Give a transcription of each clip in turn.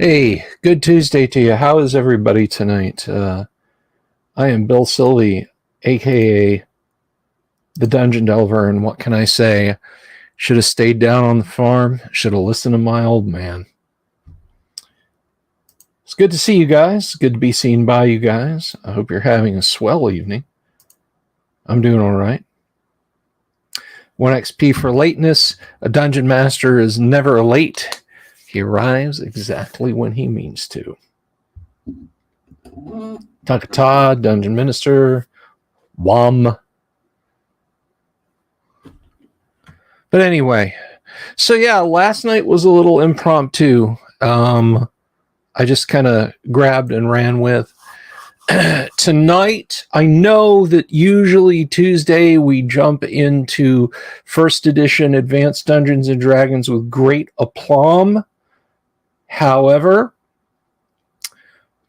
Hey, good Tuesday to you. How is everybody tonight? I am Bill Sylvie, aka the Dungeon Delver, and what can I say? Should have stayed down on the farm. Should have listened to my old man. It's good to see you guys. Good to be seen by you guys. I hope you're having a swell evening. I'm doing all right. 1 XP for lateness. A dungeon master is never late. He arrives exactly when he means to. Takata, Dungeon Minister, Wam. But anyway, so yeah, last night was a little impromptu. I just kind of grabbed and ran with. Tonight, I know that usually Tuesday we jump into first edition Advanced Dungeons and Dragons with great aplomb. However,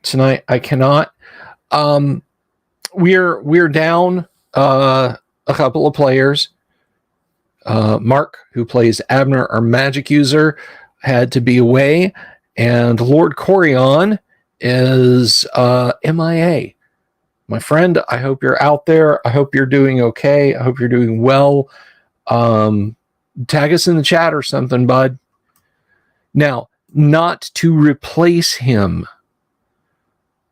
tonight I cannot. We're down a couple of players. Mark, who plays Abner, our magic user, had to be away, and Lord Corion is MIA. My friend, I hope you're out there. I hope you're doing okay. I hope you're doing well. Tag us in the chat or something, bud. Now, not to replace him,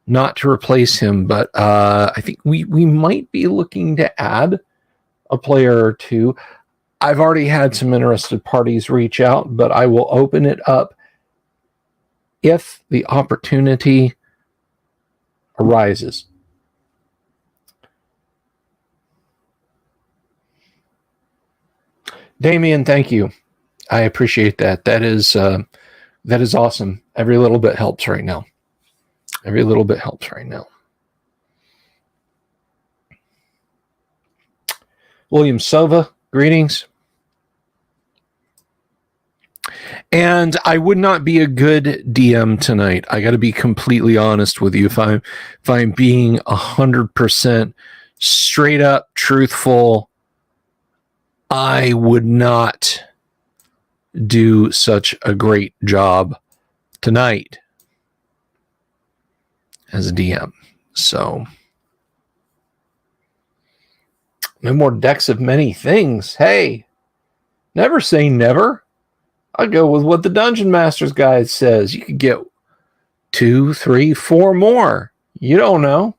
but I think we might be looking to add a player or two. I've already had some interested parties reach out, but I will open it up if the opportunity arises. Damien, thank you. I appreciate that. That is awesome. Every little bit helps right now. William Sova, greetings. And I would not be a good DM tonight. I got to be completely honest with you. If I'm being 100% straight up truthful, I would not do such a great job tonight as a DM. So, no more decks of many things. Hey, never say never. I'll go with what the Dungeon Master's Guide says. You could get 2, 3, 4 more. You don't know.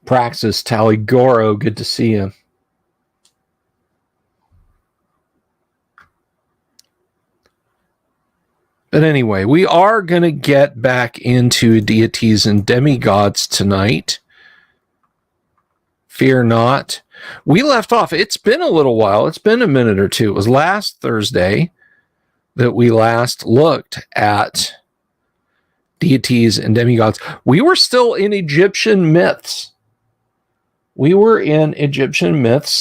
Praxis Taligoro, good to see you. But anyway, we are going to get back into Deities and Demigods tonight. Fear not. We left off. It's been a little while. It's been a minute or two. It was last Thursday that we last looked at Deities and Demigods. We were still in Egyptian myths.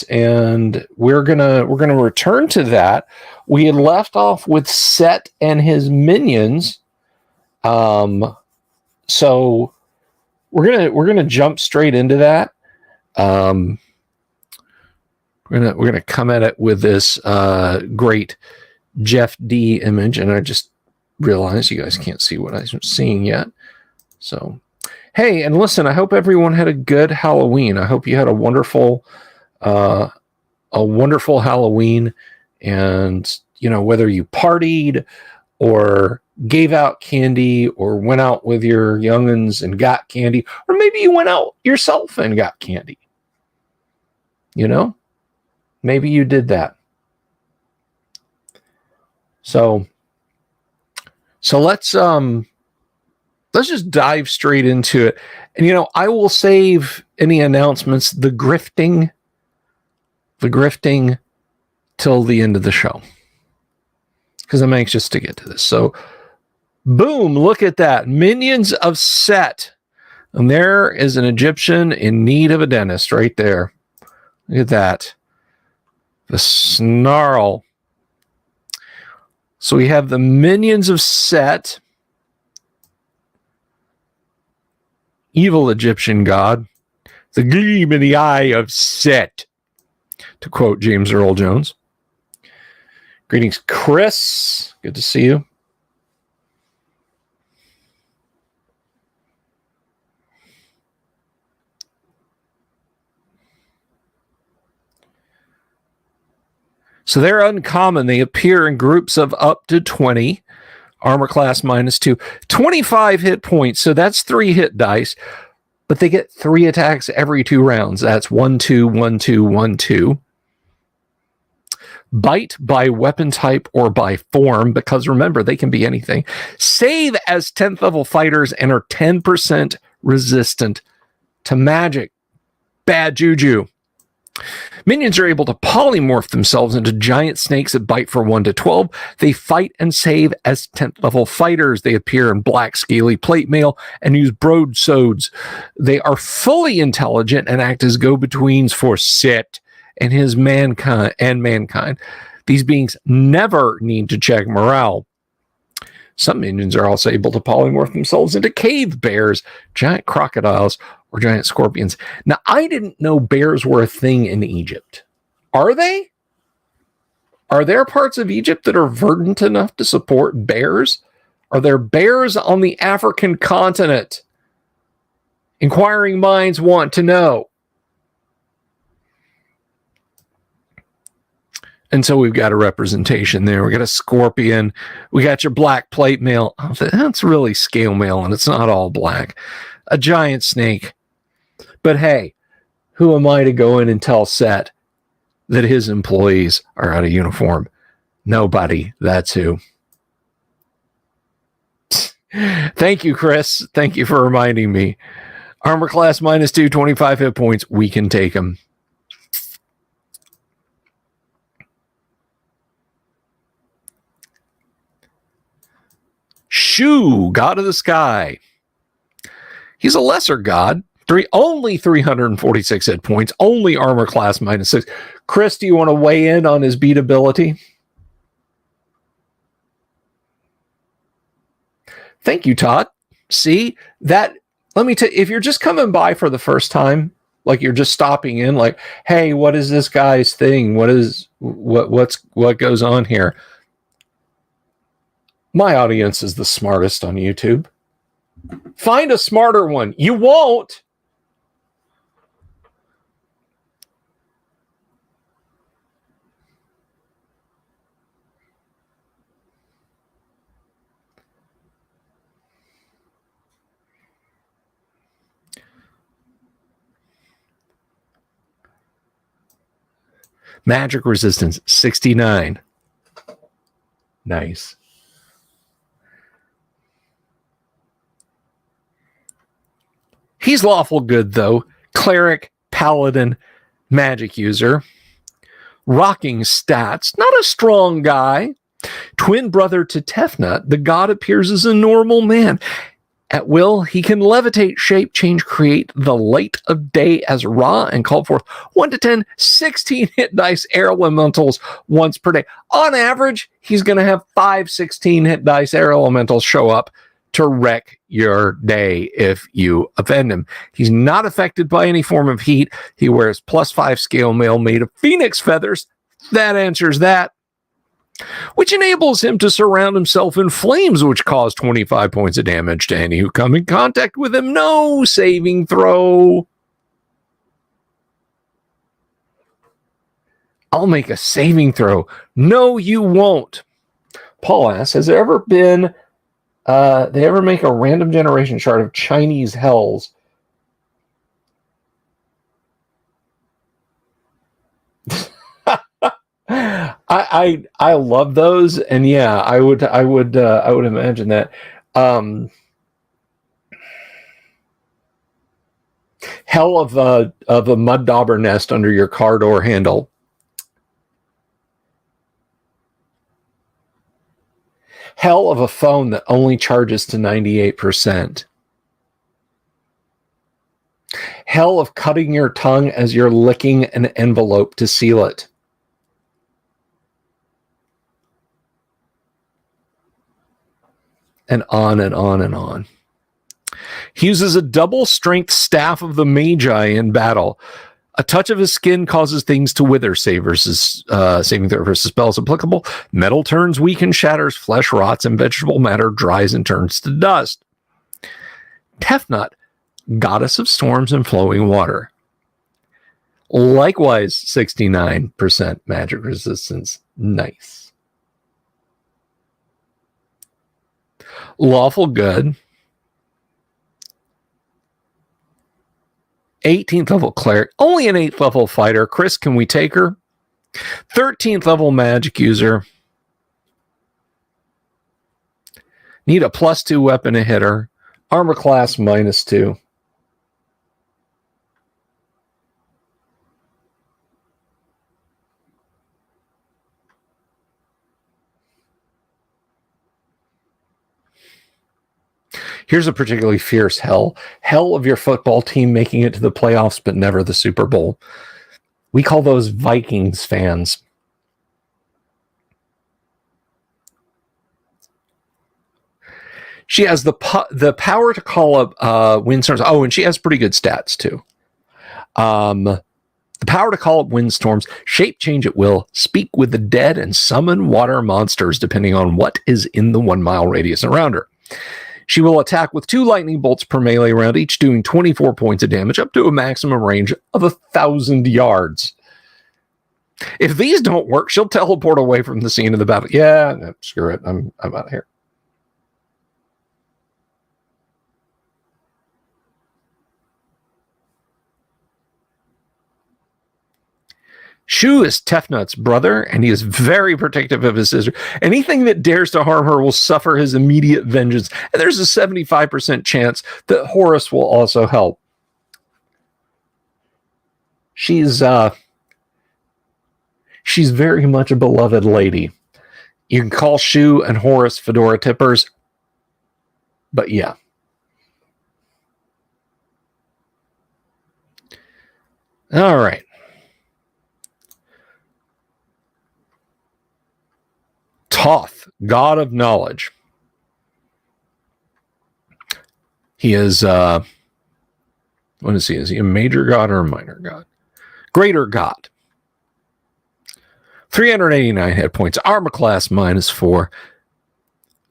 And we're gonna return to that. We had left off with Set and his minions. So we're gonna jump straight into that. We're gonna come at it with this great Jeff D image, and I just realized you guys can't see what I'm seeing yet. So, hey, and listen, I hope everyone had a good Halloween. I hope you had a wonderful Halloween, and whether you partied or gave out candy or went out with your young'uns and got candy, or maybe you went out yourself and got candy. Maybe you did that. So let's just dive straight into it. And I will save any announcements, the grifting till the end of the show, because I'm anxious to get to this. So boom, look at that. Minions of Set. And there is an Egyptian in need of a dentist right there. Look at that. The snarl. So we have the minions of Set. Evil Egyptian god. The gleam in the eye of Set, to quote James Earl Jones. Greetings, Chris. Good to see you. So they're uncommon. They appear in groups of up to 20. Armor class -2. 25 hit points. So that's 3 hit dice. But they get 3 attacks every 2 rounds. That's 1, 2, 1, 2, 1, 2. Bite by weapon type or by form, because remember, they can be anything. Save as 10th level fighters and are 10% resistant to magic. Bad juju. Minions are able to polymorph themselves into giant snakes that bite for 1 to 12. They fight and save as 10th level fighters. They appear in black scaly plate mail and use broadswords. They are fully intelligent and act as go-betweens for Sit and his mankind. These beings never need to check morale. Some minions are also able to polymorph themselves into cave bears, giant crocodiles, or giant scorpions. Now, I didn't know bears were a thing in Egypt. Are they? Are there parts of Egypt that are verdant enough to support bears? Are there bears on the African continent? Inquiring minds want to know. And so we've got a representation there. We got a scorpion. We got your black plate mail. Oh, that's really scale mail, and it's not all black. A giant snake. But hey, who am I to go in and tell Set that his employees are out of uniform? Nobody. That's who. Thank you, Chris. Thank you for reminding me. Armor class -2, 25 hit points. We can take them. Shu, god of the sky. He's a lesser god. Only 346 hit points. Only armor class -6. Chris, do you want to weigh in on his beatability? Thank you, Todd. See that? Let me tell you, if you're just coming by for the first time, like you're just stopping in, like, hey, what is this guy's thing? What goes on here? My audience is the smartest on YouTube. Find a smarter one. You won't. Magic resistance, 69. Nice. He's lawful good, though. Cleric, paladin, magic user. Rocking stats. Not a strong guy. Twin brother to Tefnut, the god appears as a normal man. At will, he can levitate, shape, change, create the light of day as Ra, and call forth 1 to 10, 16 hit dice air elementals once per day. On average, he's going to have 5 16 hit dice air elementals show up to wreck your day if you offend him. He's not affected by any form of heat. He wears +5 scale mail made of phoenix feathers. That answers that. Which enables him to surround himself in flames, which cause 25 points of damage to any who come in contact with him. No saving throw. I'll make a saving throw. No, you won't. Paul asks, has there ever been, they ever make a random generation chart of Chinese hells? I love those, and yeah, I would imagine that. Hell of a mud dauber nest under your car door handle. Hell of a phone that only charges to 98%. Hell of cutting your tongue as you're licking an envelope to seal it. And on and on and on. He uses a double strength staff of the Magi in battle. A touch of his skin causes things to wither. Saving throw versus spells applicable. Metal turns weak and shatters. Flesh rots and vegetable matter dries and turns to dust. Tefnut, goddess of storms and flowing water. Likewise, 69% magic resistance. Nice. Lawful good. 18th level cleric. Only an 8th level fighter. Chris, can we take her? 13th level magic user. Need a +2 weapon to hit her. Armor class -2. Here's a particularly fierce hell. Hell of your football team making it to the playoffs, but never the Super Bowl. We call those Vikings fans. She has the power to call up windstorms. Oh, and she has pretty good stats, too. The power to call up windstorms, shape change at will, speak with the dead, and summon water monsters, depending on what is in the 1 mile radius around her. She will attack with 2 lightning bolts per melee round, each doing 24 points of damage, up to a maximum range of 1,000 yards. If these don't work, she'll teleport away from the scene of the battle. Yeah, no, screw it. I'm out of here. Shu is Tefnut's brother, and he is very protective of his sister. Anything that dares to harm her will suffer his immediate vengeance, and there's a 75% chance that Horus will also help. She's very much a beloved lady. You can call Shu and Horus fedora tippers, but yeah. All right. Thoth, god of knowledge. He is, what is he? Is he a major god or a minor god? Greater god. 389 hit points. Armor class -4.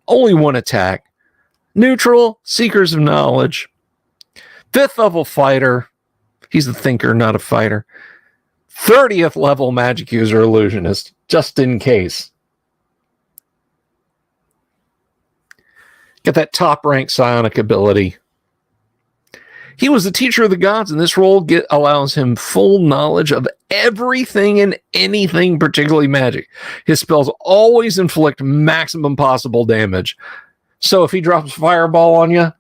Only 1 attack. Neutral, seekers of knowledge. 5th level fighter. He's a thinker, not a fighter. 30th level magic user illusionist, just in case. Get that top rank psionic ability. He was the teacher of the gods, and this role allows him full knowledge of everything and anything, particularly magic. His spells always inflict maximum possible damage. So if he drops fireball on you,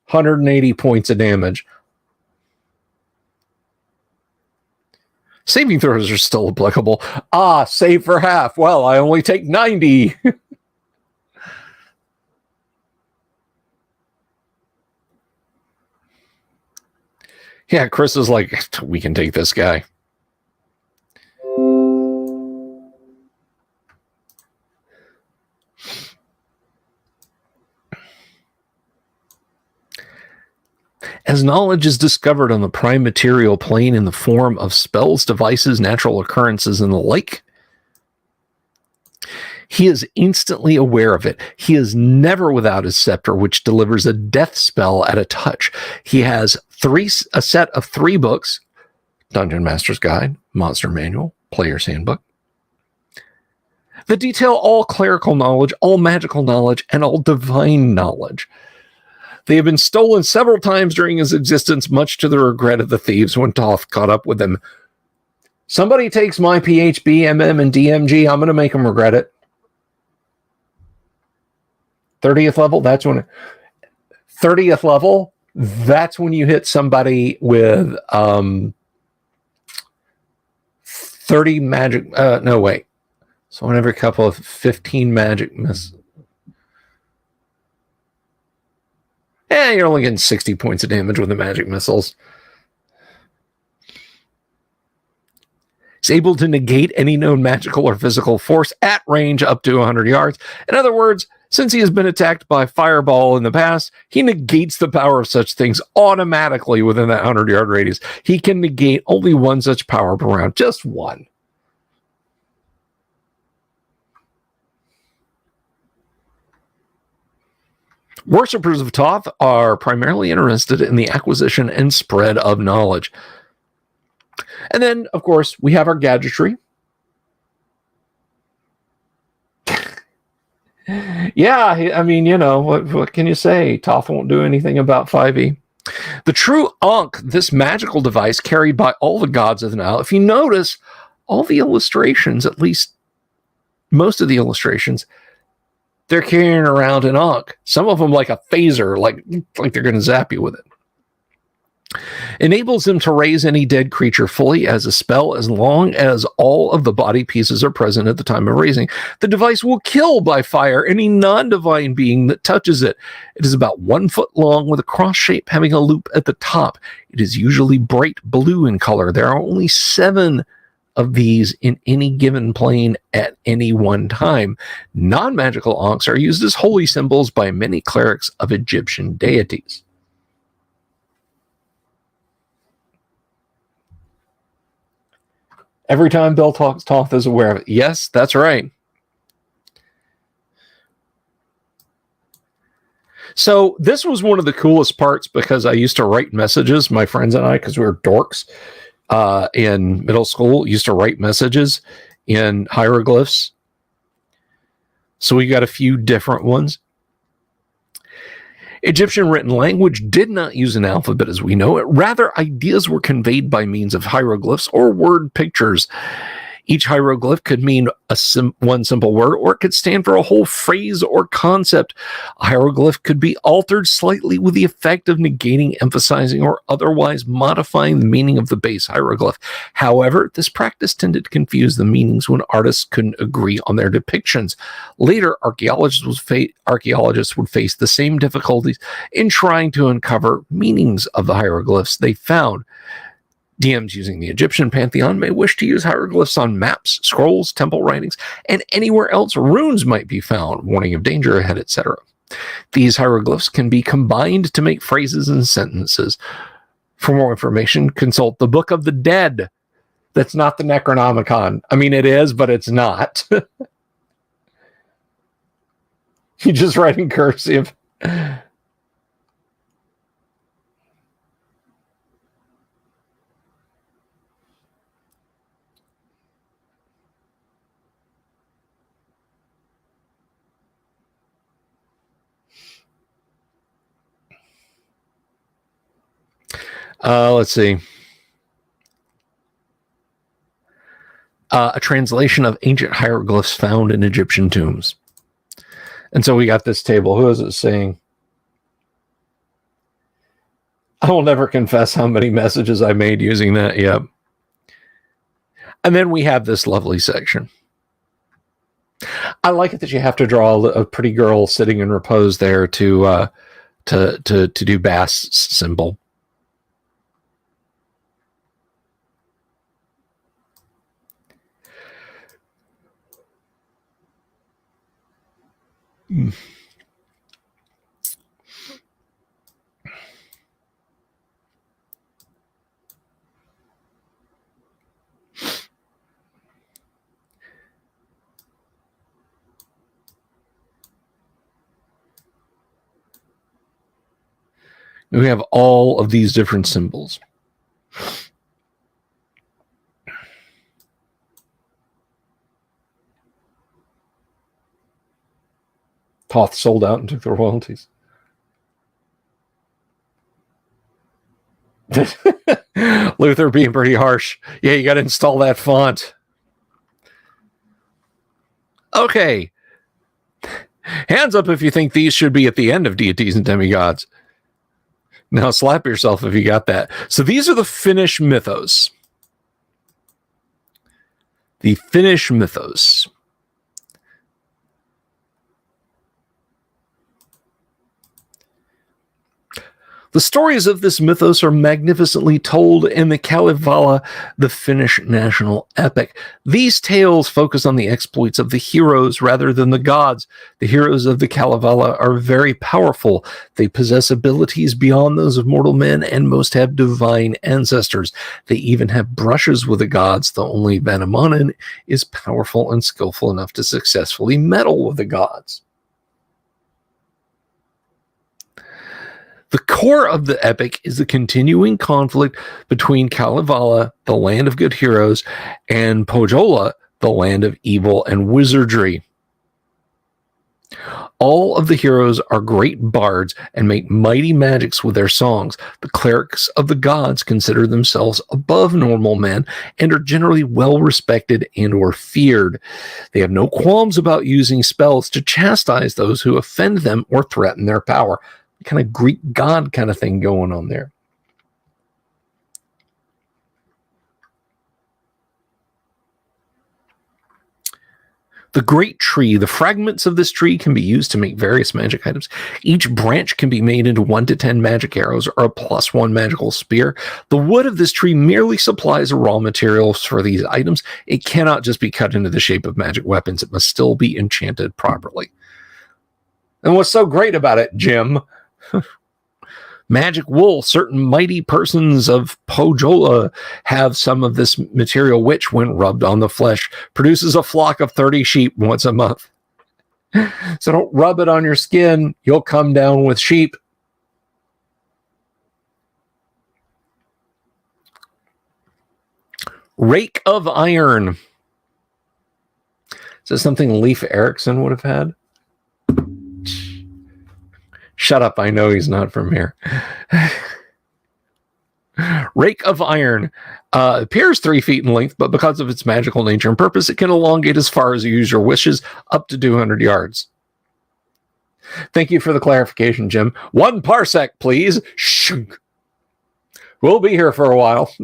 180 points of damage. Saving throws are still applicable. Save for half. Well, I only take 90. Yeah, Chris is like, we can take this guy. As knowledge is discovered on the prime material plane in the form of spells, devices, natural occurrences, and the like, he is instantly aware of it. He is never without his scepter, which delivers a death spell at a touch. He has a set of 3 books: Dungeon Master's Guide, Monster Manual, Player's Handbook, that detail all clerical knowledge, all magical knowledge, and all divine knowledge. They have been stolen several times during his existence, much to the regret of the thieves when Thoth caught up with him. Somebody takes my PHB, MM, and DMG, I'm going to make them regret it. 30th level, that's when... 30th level, that's when you hit somebody with 30 magic... no, wait. So on every couple of 15 magic miss... Yeah, you're only getting 60 points of damage with the magic missiles. It's able to negate any known magical or physical force at range up to 100 yards. In other words, Since he has been attacked by fireball in the past, he negates the power of such things automatically within that 100-yard radius. He can negate only one such power per round, just one. Worshippers of Thoth are primarily interested in the acquisition and spread of knowledge. And then, of course, we have our gadgetry. Yeah, I mean, what can you say? Thoth won't do anything about 5e. The true Ankh, this magical device carried by all the gods of the Nile. If you notice, all the illustrations, at least most of the illustrations, they're carrying around an Ankh. Some of them like a phaser, like they're going to zap you with it. Enables them to raise any dead creature fully as a spell as long as all of the body pieces are present at the time of raising. The device will kill by fire any non-divine being that touches it. It is about 1 foot long with a cross shape having a loop at the top. It is usually bright blue in color. There are only 7 of these in any given plane at any one time. Non-magical Ankhs are used as holy symbols by many clerics of Egyptian deities. Every time Bill talks, Thoth is aware of it. Yes, that's right. So this was one of the coolest parts because I used to write messages, my friends and I, because we were dorks in middle school, used to write messages in hieroglyphs. So we got a few different ones. Egyptian written language did not use an alphabet as we know it. Rather, ideas were conveyed by means of hieroglyphs or word pictures. Each hieroglyph could mean one simple word, or it could stand for a whole phrase or concept. A hieroglyph could be altered slightly with the effect of negating, emphasizing, or otherwise modifying the meaning of the base hieroglyph. However, this practice tended to confuse the meanings when artists couldn't agree on their depictions. Later, archaeologists would face the same difficulties in trying to uncover meanings of the hieroglyphs they found. DMs using the Egyptian pantheon may wish to use hieroglyphs on maps, scrolls, temple writings, and anywhere else runes might be found, warning of danger ahead, etc. These hieroglyphs can be combined to make phrases and sentences. For more information, consult the Book of the Dead. That's not the Necronomicon. I mean, it is, but it's not. You just write in cursive. Let's see. A translation of ancient hieroglyphs found in Egyptian tombs. And so we got this table. Who is it saying? I will never confess how many messages I made using that. Yep. And then we have this lovely section. I like it that you have to draw a pretty girl sitting in repose there to do Bast's symbol. We have all of these different symbols. Thoth sold out and took the royalties. Luther being pretty harsh. Yeah, you got to install that font. Okay. Hands up if you think these should be at the end of Deities and Demigods. Now slap yourself if you got that. So these are the Finnish mythos. The Finnish mythos. The stories of this mythos are magnificently told in the Kalevala, the Finnish national epic. These tales focus on the exploits of the heroes rather than the gods. The heroes of the Kalevala are very powerful. They possess abilities beyond those of mortal men, and most have divine ancestors. They even have brushes with the gods, though only Vanamanen is powerful and skillful enough to successfully meddle with the gods. The core of the epic is the continuing conflict between Kalevala, the land of good heroes, and Pohjola, the land of evil and wizardry. All of the heroes are great bards and make mighty magics with their songs. The clerics of the gods consider themselves above normal men and are generally well respected and or feared. They have no qualms about using spells to chastise those who offend them or threaten their power. Kind of Greek god kind of thing going on there. The great tree. The fragments of this tree can be used to make various magic items. Each branch can be made into 1 to 10 magic arrows or a +1 magical spear. The wood of this tree merely supplies raw materials for these items. It cannot just be cut into the shape of magic weapons. It must still be enchanted properly. And what's so great about it, Jim? Magic wool. Certain mighty persons of Pohjola have some of this material, which, when rubbed on the flesh, produces a flock of 30 sheep once a month. So don't rub it on your skin. You'll come down with sheep. Rake of iron. Is this something Leif Erikson would have had? Shut up, I know he's not from here. Rake of iron appears 3 feet in length, but because of its magical nature and purpose, it can elongate as far as the user wishes, up to 200 yards. Thank you for the clarification, Jim. 1 parsec, please. Shunk. We'll be here for a while.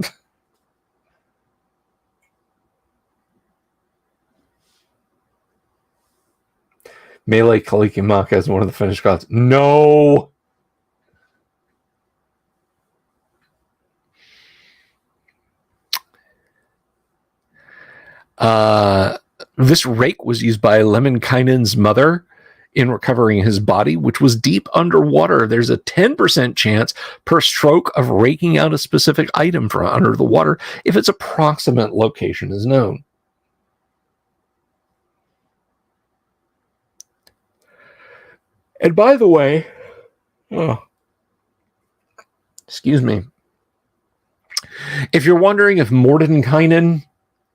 Melee Kalikimaka is one of the Finnish gods. No! This rake was used by Lemminkainen's mother in recovering his body, which was deep underwater. There's a 10% chance per stroke of raking out a specific item from under the water if its approximate location is known. And by the way, excuse me, if you're wondering if Mordenkainen,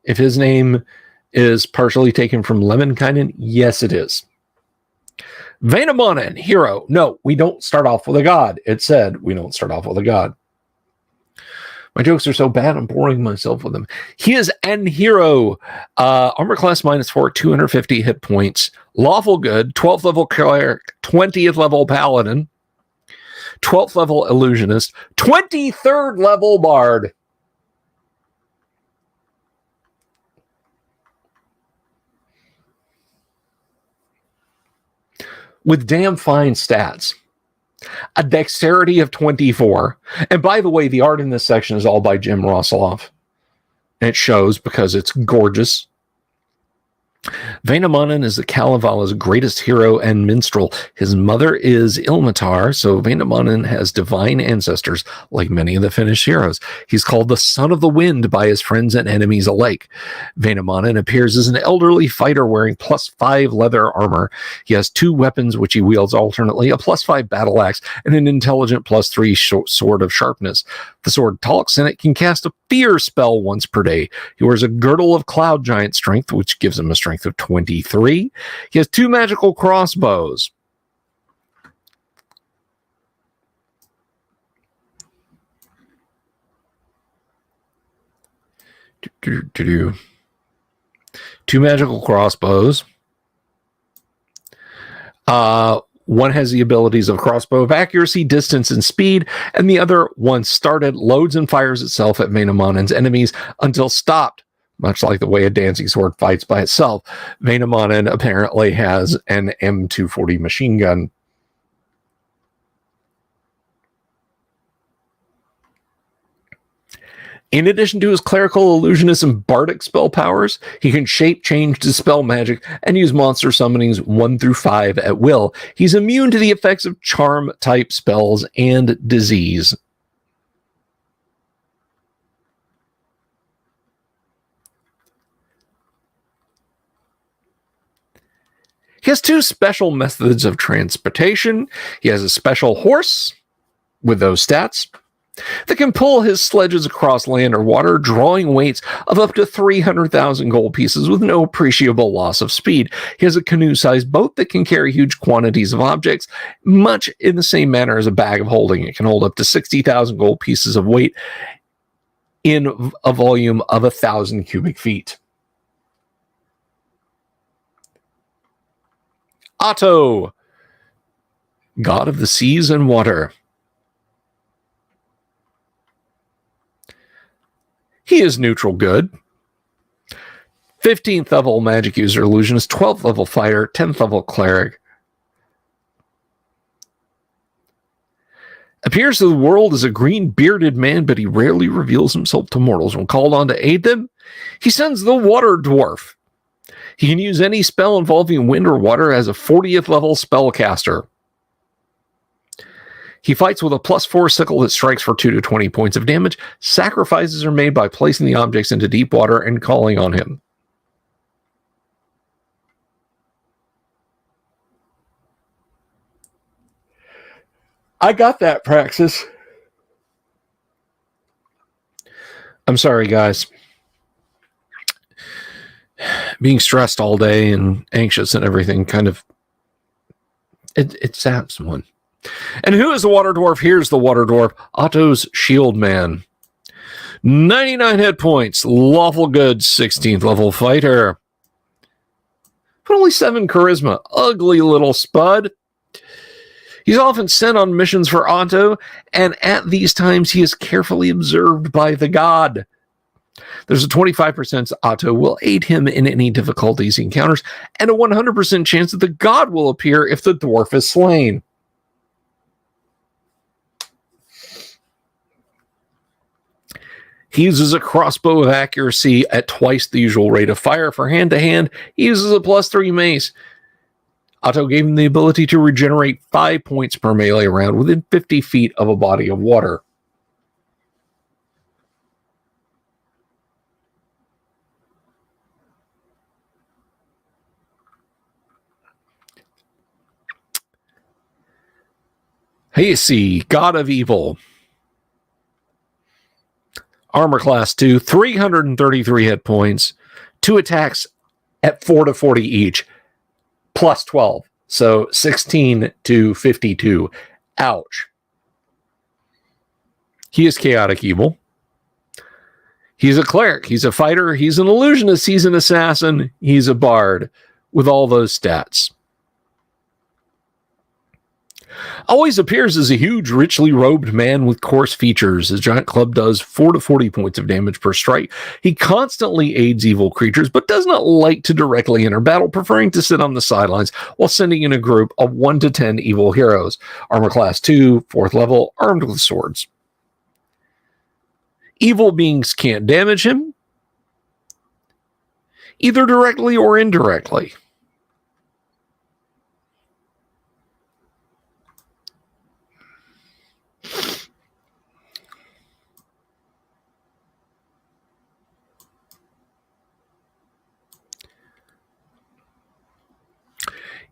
if his name is partially taken from Lemminkainen, yes, it is. Vanamanen, hero. No, we don't start off with a god. It said we don't start off with a god. My jokes are so bad, I'm boring myself with them. He is an hero. Armor class -4, 250 hit points. Lawful good, 12th level cleric, 20th level paladin, 12th level illusionist, 23rd level bard. With damn fine stats. A dexterity of 24. And by the way, the art in this section is all by Jim Rosoloff. And it shows because it's gorgeous. Vanamanen is the Kalevala's greatest hero and minstrel. His mother is Ilmatar, so Vanamanen has divine ancestors, like many of the Finnish heroes. He's called the Son of the Wind by his friends and enemies alike. Vanamanen appears as an elderly fighter wearing +5 leather armor. He has 2 weapons which he wields alternately, a +5 battle axe and an intelligent +3 sword of sharpness. The sword talks and it can cast a fear spell once per day. He wears a girdle of cloud giant strength, which gives him a strength of 23. He has 2 magical crossbows. Two magical crossbows. One has the abilities of crossbow of accuracy, distance, and speed, and the other, once started, loads and fires itself at Vanamanen's enemies until stopped, much like the way a dancing sword fights by itself. Vanamanen apparently has an M240 machine gun. In addition to his clerical, illusionist, and bardic spell powers, he can shape, change, dispel magic, and use monster summonings 1 through 5 at will. He's immune to the effects of charm-type spells and disease. He has 2 special methods of transportation. He has a special horse with those stats that can pull his sledges across land or water, drawing weights of up to 300,000 gold pieces with no appreciable loss of speed. He has a canoe-sized boat that can carry huge quantities of objects, much in the same manner as a bag of holding. It can hold up to 60,000 gold pieces of weight in a volume of 1,000 cubic feet. Otto, god of the seas and water. He is neutral good. 15th level magic user illusionist, 12th level fighter, 10th level cleric. Appears to the world as a green bearded man, but he rarely reveals himself to mortals. When called on to aid them, he sends the water dwarf. He can use any spell involving wind or water as a 40th level spellcaster. He fights with a +4 sickle that strikes for 2 to 20 points of damage. Sacrifices are made by placing the objects into deep water and calling on him. I got that, Praxis. I'm sorry, guys. Being stressed all day and anxious and everything kind of... It saps one. And who is the water dwarf? Here's the water dwarf, Otto's shield man. 99 hit points, lawful good, 16th level fighter. But only 7 charisma, ugly little spud. He's often sent on missions for Otto, and at these times he is carefully observed by the god. There's a 25% Otto will aid him in any difficulties he encounters, and a 100% chance that the god will appear if the dwarf is slain. He uses a crossbow with accuracy at twice the usual rate of fire. For hand-to-hand, he uses a +3 mace. Otto gave him the ability to regenerate 5 points per melee round within 50 feet of a body of water. Hayasi, God of Evil. Armor class 2, 333 hit points, 2 attacks at 4 to 40 each, +12, so 16 to 52. Ouch. He is chaotic evil. He's a cleric, he's a fighter, he's an illusionist, he's an assassin, he's a bard, with all those stats. Always appears as a huge, richly robed man with coarse features. His giant club does 4 to 40 points of damage per strike. He constantly aids evil creatures, but does not like to directly enter battle, preferring to sit on the sidelines while sending in a group of 1 to 10 evil heroes. Armor class 2, 4th level, armed with swords. Evil beings can't damage him, either directly or indirectly.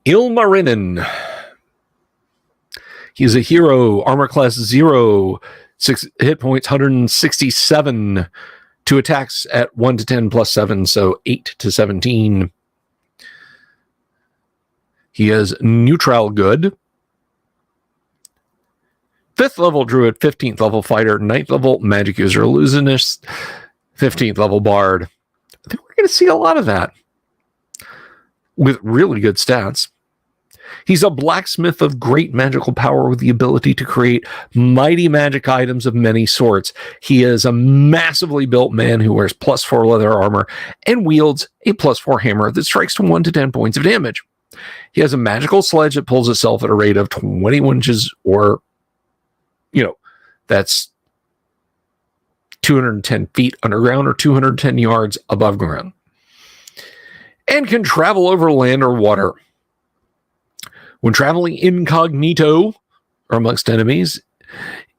Ilmarinen. He's a hero, armor class 0, 6 hit points, 167. 2 attacks at 1 to 10 +7, so 8 to 17. He is neutral good. 5th level druid, 15th level fighter, 9th level magic user, illusionist, 15th level bard. I think we're going to see a lot of that with really good stats. He's a blacksmith of great magical power with the ability to create mighty magic items of many sorts. He is a massively built man who wears +4 leather armor and wields a +4 hammer that strikes to 1 to 10 points of damage. He has a magical sledge that pulls itself at a rate of 21 inches, or, that's 210 feet underground or 210 yards above ground, and can travel over land or water. When traveling incognito or amongst enemies,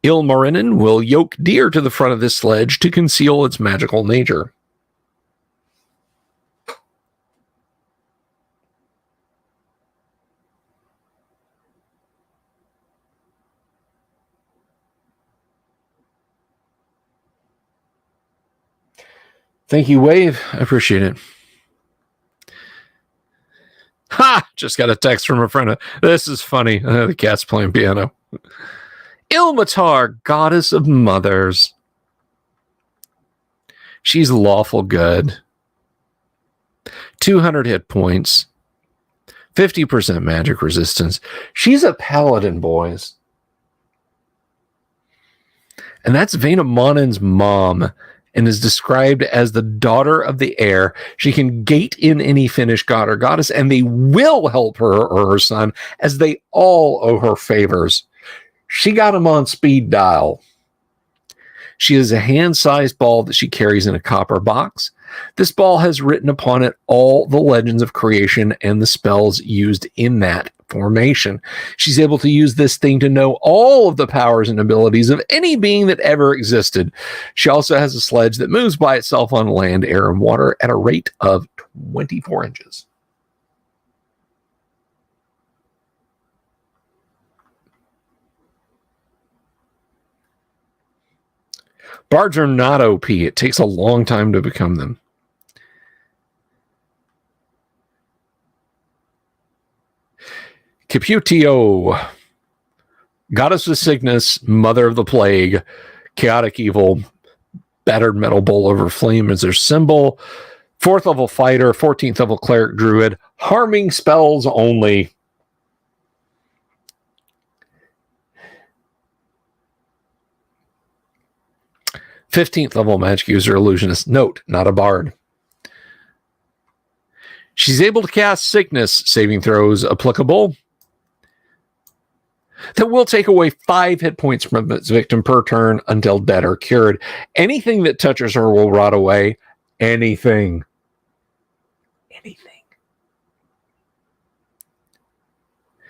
Ilmarinen will yoke deer to the front of this sledge to conceal its magical nature. Thank you, Wave. I appreciate it. Ha! Just got a text from a friend. This is funny. The cat's playing piano. Ilmatar, goddess of mothers. She's lawful good. 200 hit points. 50% magic resistance. She's a paladin, boys. And that's Vainamonen's mom, and is described as the daughter of the air. She can gate in any Finnish god or goddess, and they will help her or her son, as they all owe her favors. She got him on speed dial. She is a hand-sized ball that she carries in a copper box. This ball has written upon it all the legends of creation and the spells used in that formation. She's able to use this thing to know all of the powers and abilities of any being that ever existed. She also has a sledge that moves by itself on land, air, and water at a rate of 24 inches. Bards are not OP. It takes a long time to become them. Caputio, goddess of sickness, mother of the plague, chaotic evil, battered metal bowl over flame is their symbol. 4th level fighter, 14th level cleric druid, harming spells only. '15th level magic user, illusionist. Note, not a bard. She's able to cast sickness saving throws applicable that will take away 5 hit points from its victim per turn until dead or cured. Anything that touches her will rot away. Anything.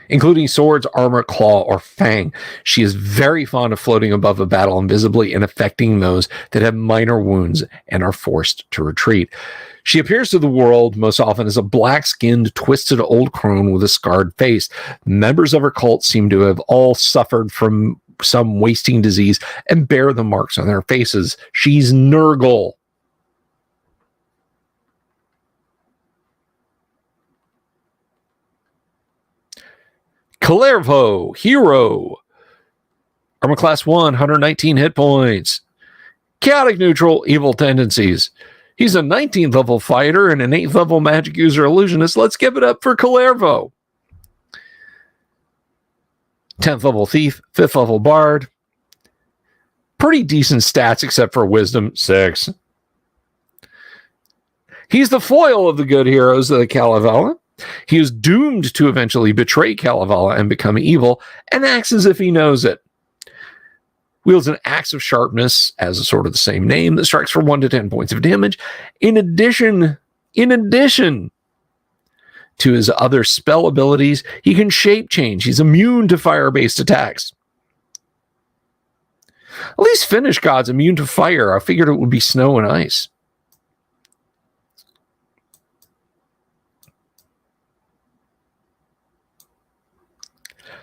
Including swords, armor, claw, or fang. She is very fond of floating above a battle invisibly and affecting those that have minor wounds and are forced to retreat. She appears to the world most often as a black-skinned, twisted old crone with a scarred face. Members of her cult seem to have all suffered from some wasting disease and bear the marks on their faces. She's Nurgle. Kalervo, hero. Armor class 1, 119 hit points. Chaotic neutral, evil tendencies. He's a 19th level fighter and an 8th level magic user illusionist. Let's give it up for Kalervo. 10th level thief, 5th level bard. Pretty decent stats except for wisdom, 6. He's the foil of the good heroes of the Kalevala. He is doomed to eventually betray Kalevala and become evil, and acts as if he knows it. Wields an axe of sharpness, as a sort of the same name, that strikes for 1 to 10 points of damage. In addition to his other spell abilities, he can shape change. He's immune to fire-based attacks. At least Finnish gods immune to fire. I figured it would be snow and ice.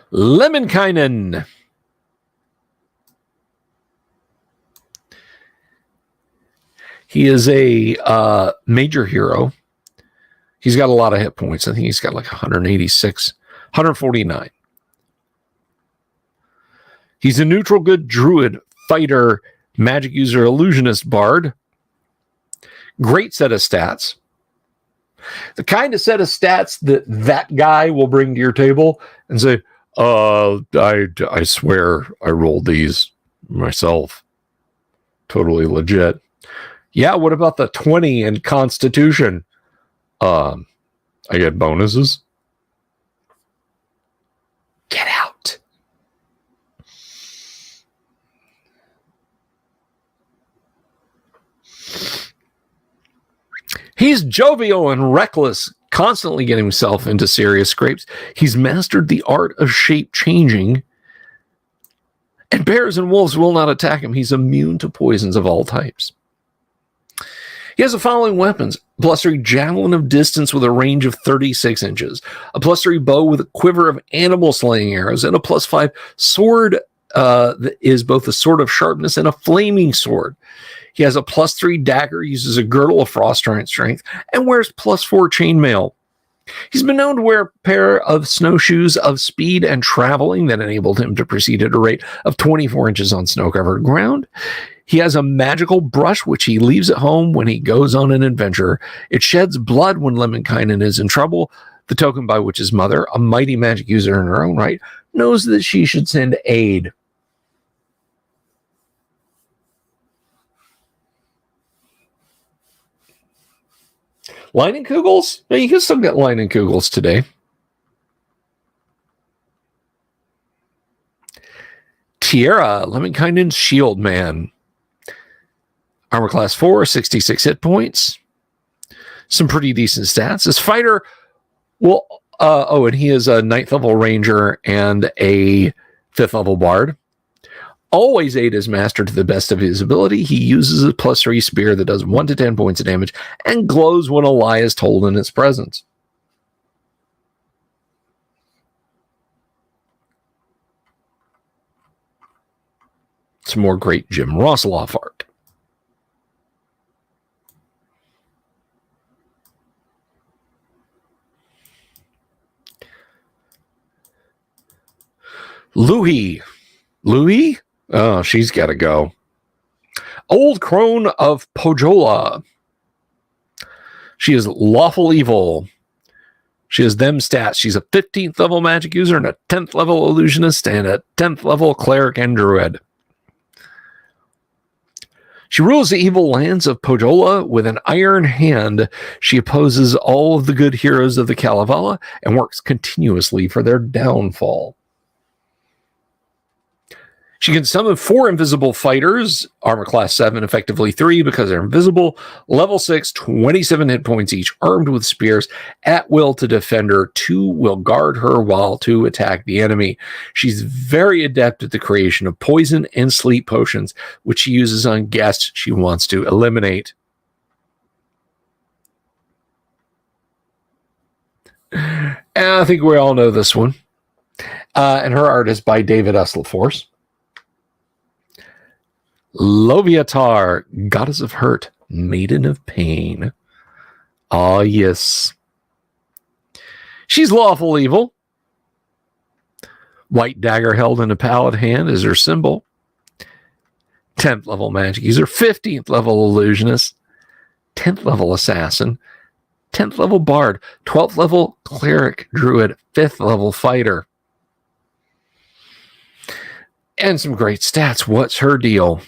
Lemminkainen. He is a major hero. He's got a lot of hit points. I think he's got like 186, 149. He's a neutral good druid, fighter, magic user, illusionist, bard. Great set of stats. The kind of set of stats that guy will bring to your table and say, I swear I rolled these myself. Totally legit. Yeah, what about the 20 in Constitution? I get bonuses. Get out. He's jovial and reckless, constantly getting himself into serious scrapes. He's mastered the art of shape changing, and bears and wolves will not attack him. He's immune to poisons of all types. He has the following weapons: a +3 javelin of distance with a range of 36 inches, a +3 bow with a quiver of animal slaying arrows, and a +5 sword that is both a sword of sharpness and a flaming sword. He has a +3 dagger, uses a girdle of frost giant strength, and wears +4 chainmail. He's been known to wear a pair of snowshoes of speed and traveling that enabled him to proceed at a rate of 24 inches on snow-covered ground. He has a magical brush, which he leaves at home when he goes on an adventure. It sheds blood when Lemminkainen is in trouble, the token by which his mother, a mighty magic user in her own right, knows that she should send aid. Leinenkugels? Yeah, you can still get Leinenkugels today. Tierra, Lemminkainen's shield man. Armor class 4, 66 hit points. Some pretty decent stats. This fighter will... and he is a 9th level ranger and a 5th level bard. Always aid his master to the best of his ability. He uses a +3 spear that does 1 to 10 points of damage and glows when a lie is told in its presence. Some more great Jim Rosloff art. Louis? Oh, she's got to go. Old Crone of Pojola. She is lawful evil. She has them stats. She's a 15th level magic user and a 10th level illusionist and a 10th level cleric and druid. She rules the evil lands of Pojola with an iron hand. She opposes all of the good heroes of the Kalevala and works continuously for their downfall. She can summon 4 invisible fighters, armor class 7, effectively 3 because they're invisible, level 6, 27 hit points each, armed with spears, at will to defend her. 2 will guard her while 2 attack the enemy. She's very adept at the creation of poison and sleep potions, which she uses on guests she wants to eliminate. And I think we all know this one. And her art is by David Usselforce. Loviatar, goddess of hurt, maiden of pain. Ah, yes. She's lawful evil. White dagger held in a pallid hand is her symbol. 10th level magic user, 15th level illusionist, 10th level assassin, 10th level bard, 12th level cleric druid, 5th level fighter. And some great stats. What's her deal?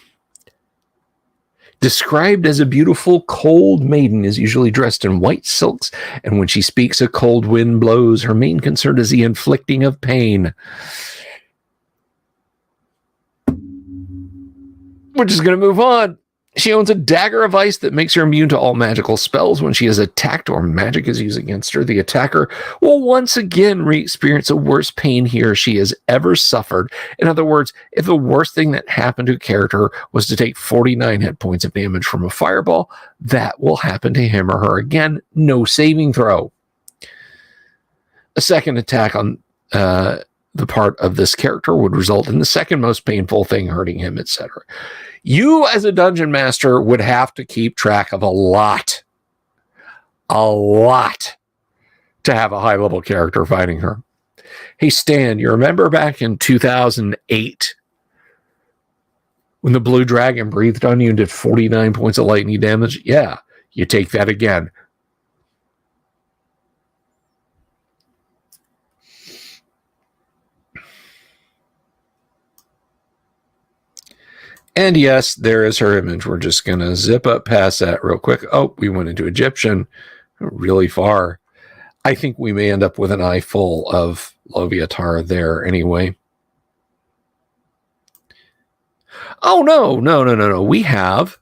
Described as a beautiful cold maiden, is usually dressed in white silks, and when she speaks, a cold wind blows. Her main concern is the inflicting of pain. We're just going to move on. She owns a dagger of ice that makes her immune to all magical spells. When she is attacked or magic is used against her, the attacker will once again re-experience the worst pain he or she has ever suffered. In other words, if the worst thing that happened to a character was to take 49 hit points of damage from a fireball, that will happen to him or her again. No saving throw. A second attack on the part of this character would result in the second most painful thing hurting him, etc. You, as a dungeon master, would have to keep track of a lot to have a high-level character fighting her. Hey, Stan, you remember back in 2008 when the blue dragon breathed on you and did 49 points of lightning damage? Yeah, you take that again. And yes, there is her image. We're just going to zip up past that real quick. Oh, we went into Egyptian really far. I think we may end up with an eye full of Loviatar there anyway. Oh, no. We have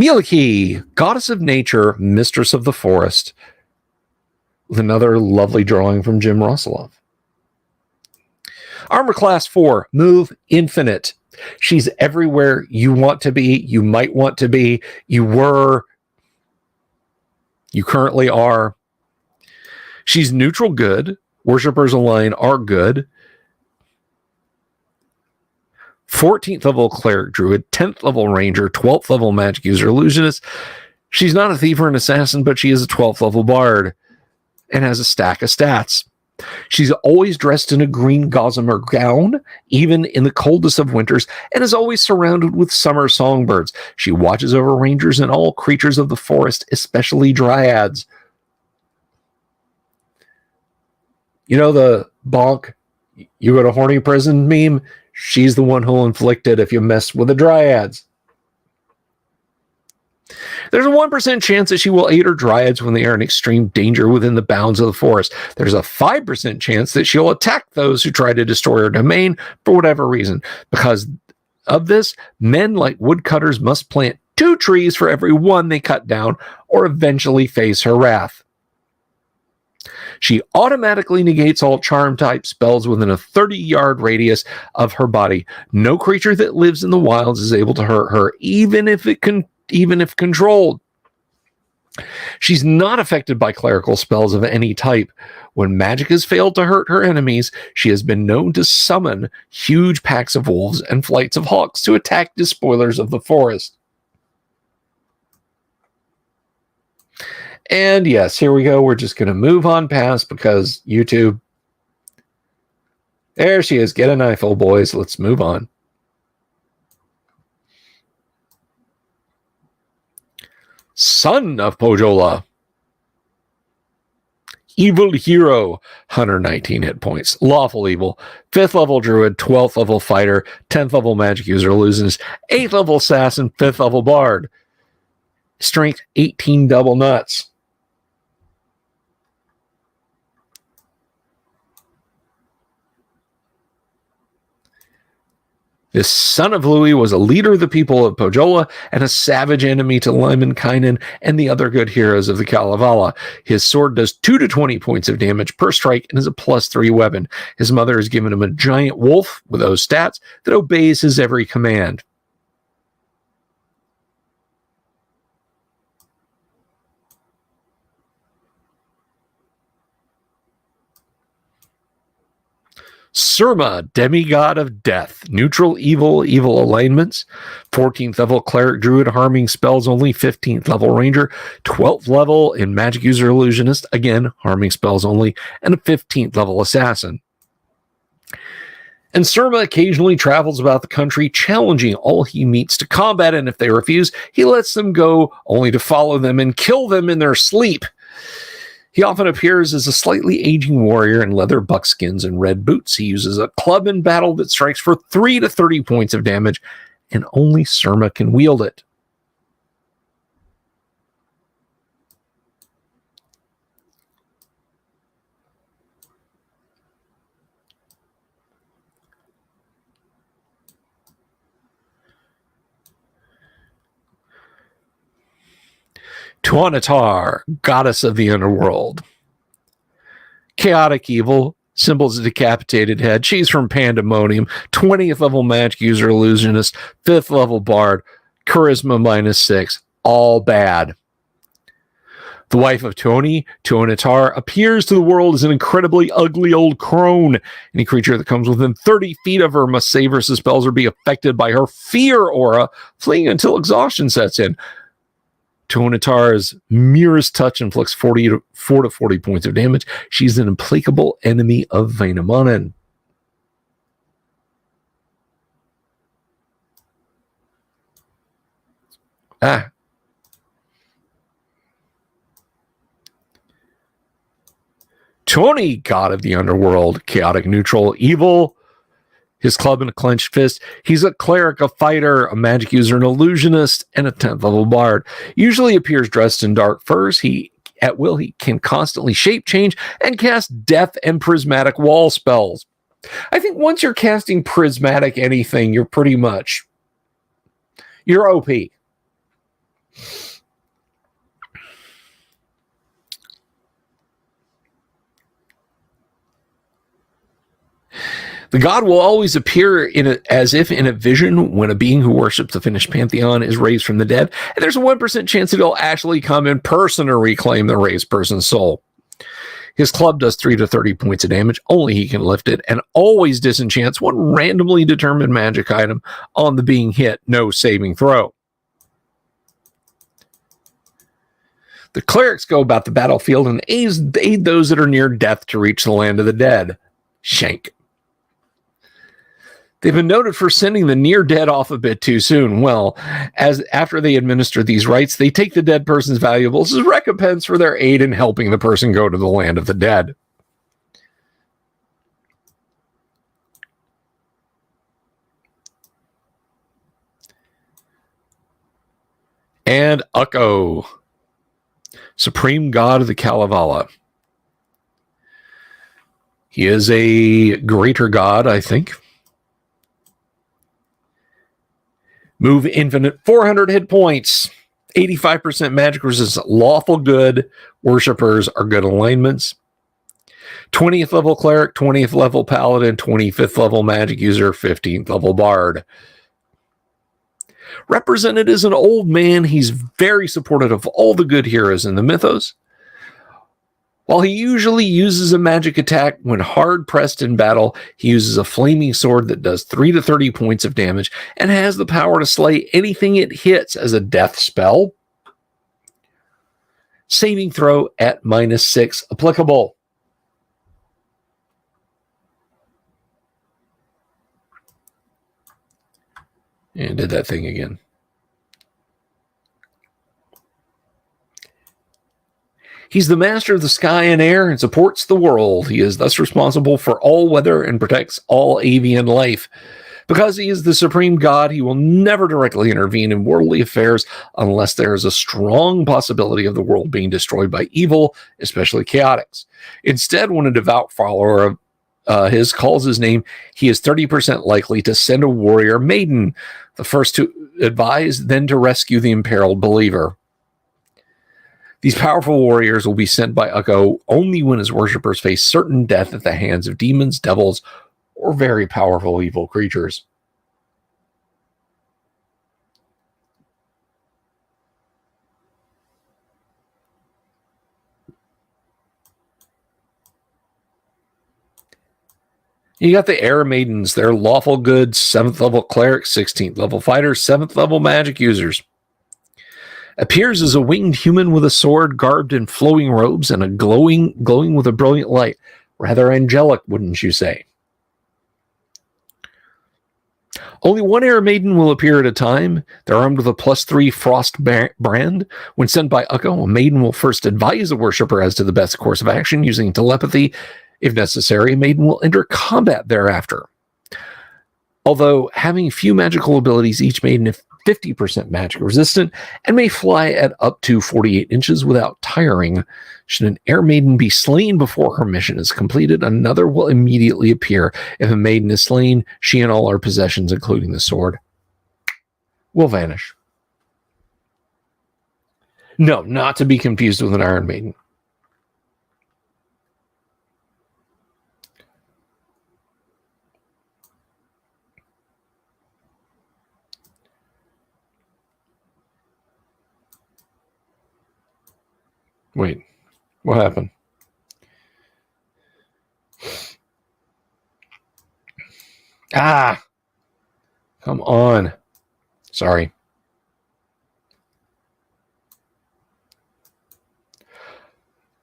Mieliki, goddess of nature, mistress of the forest. With another lovely drawing from Jim Russelov. Armor class 4, move infinite. She's everywhere you want to be, you might want to be, you were, you currently are. She's neutral good. Worshippers aligned are good. 14th level cleric druid, 10th level ranger, 12th level magic user illusionist. She's not a thief or an assassin, but she is a 12th level bard and has a stack of stats. She's always dressed in a green gossamer gown, even in the coldest of winters, and is always surrounded with summer songbirds. She watches over rangers and all creatures of the forest, especially dryads. You know the bonk, you go to horny prison meme? She's the one who'll inflict it if you mess with the dryads. There's a 1% chance that she will aid her dryads when they are in extreme danger within the bounds of the forest. There's a 5% chance that she'll attack those who try to destroy her domain for whatever reason. Because of this, men like woodcutters must plant 2 trees for every one they cut down, or eventually face her wrath. She automatically negates all charm type spells within a 30-yard radius of her body. No creature that lives in the wilds is able to hurt her, even if controlled. She's not affected by clerical spells of any type. When magic has failed to hurt her enemies, she has been known to summon huge packs of wolves and flights of hawks to attack despoilers of the forest. And yes, here we go. We're just going to move on past because YouTube. There she is. Get a knife, old boys. Let's move on. Son of Pojola. Evil hero. 119 hit points. Lawful evil. 5th level druid. 12th level fighter. 10th level magic user illusionist. 8th level assassin. 5th level bard. Strength 18 double nuts. This son of Louis was a leader of the people of Pojola and a savage enemy to Lemminkainen and the other good heroes of the Kalevala. His sword does 2 to 20 points of damage per strike and is a +3 weapon. His mother has given him a giant wolf with those stats that obeys his every command. Surma, demigod of death. Neutral, evil alignments. 14th level cleric druid, harming spells only. 15th level ranger. 12th level in magic user illusionist. Again, harming spells only. And a 15th level assassin. And Surma occasionally travels about the country, challenging all he meets to combat, and if they refuse, he lets them go, only to follow them and kill them in their sleep. He often appears as a slightly aging warrior in leather buckskins and red boots. He uses a club in battle that strikes for 3 to 30 points of damage, and only Surma can wield it. Tuanatar, goddess of the underworld. Chaotic evil, symbols a decapitated head. She's from Pandemonium. 20th level magic user illusionist. 5th level bard. Charisma -6. All bad. The wife of Tuanatar, appears to the world as an incredibly ugly old crone. Any creature that comes within 30 feet of her must save versus spells or be affected by her fear aura, fleeing until exhaustion sets in. Tuanatar's merest touch inflicts 4 to 40 points of damage. She's an implacable enemy of Vainamonen. Tony, god of the underworld, chaotic neutral, evil. His club and a clenched fist. He's a cleric, a fighter, a magic user, an illusionist, and a 10th level bard. Usually appears dressed in dark furs. At will, he can constantly shape change and cast death and prismatic wall spells. I think once you're casting prismatic anything, you're OP. The god will always appear as if in a vision when a being who worships the finished pantheon is raised from the dead, and there's a 1% chance that he'll actually come in person to reclaim the raised person's soul. His club does 3 to 30 points of damage. Only he can lift it, and always disenchants one randomly determined magic item on the being hit. No saving throw. The clerics go about the battlefield and aid those that are near death to reach the land of the dead. Shank. They've been noted for sending the near dead off a bit too soon. Well, as after they administer these rites, they take the dead person's valuables as recompense for their aid in helping the person go to the land of the dead. And Ukko, supreme god of the Kalevala. He is a greater god, I think. Move infinite, 400 hit points, 85% magic resistance, lawful good, worshippers are good alignments. 20th level cleric, 20th level paladin, 25th level magic user, 15th level bard. Represented as an old man, he's very supportive of all the good heroes in the mythos. While he usually uses a magic attack when hard pressed in battle, he uses a flaming sword that does 3 to 30 points of damage and has the power to slay anything it hits as a death spell. Saving throw at -6 applicable. And did that thing again. He's the master of the sky and air and supports the world. He is thus responsible for all weather and protects all avian life. Because he is the supreme god, he will never directly intervene in worldly affairs unless there is a strong possibility of the world being destroyed by evil, especially chaotics. Instead, when a devout follower of his calls his name, he is 30% likely to send a warrior maiden, the first to advise, then to rescue the imperiled believer. These powerful warriors will be sent by Ukko only when his worshippers face certain death at the hands of demons, devils, or very powerful evil creatures. You got the Air Maidens. They're lawful good, 7th level clerics, 16th level fighters, 7th level magic users. Appears as a winged human with a sword, garbed in flowing robes and a glowing with a brilliant light. Rather angelic, wouldn't you say? Only one Air Maiden will appear at a time. They're armed with a +3 frost brand. When sent by Ukko, a maiden will first advise a worshipper as to the best course of action using telepathy. If necessary, a maiden will enter combat thereafter. Although having few magical abilities, each maiden is 50% magic resistant and may fly at up to 48 inches without tiring. Should an Air Maiden be slain before her mission is completed, another will immediately appear. If a maiden is slain, she and all her possessions, including the sword, will vanish. No, not to be confused with an Iron Maiden. Wait, what happened? Ah, come on. Sorry.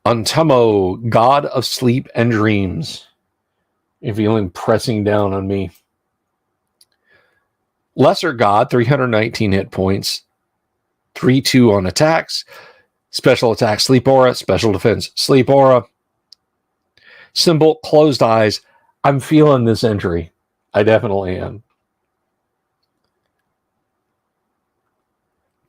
Untumo, god of sleep and dreams. You're feeling pressing down on me. Lesser god, 319 hit points, 3/2 on attacks. Special attack, sleep aura. Special defense, sleep aura. Symbol, closed eyes. I'm feeling this entry. I definitely am.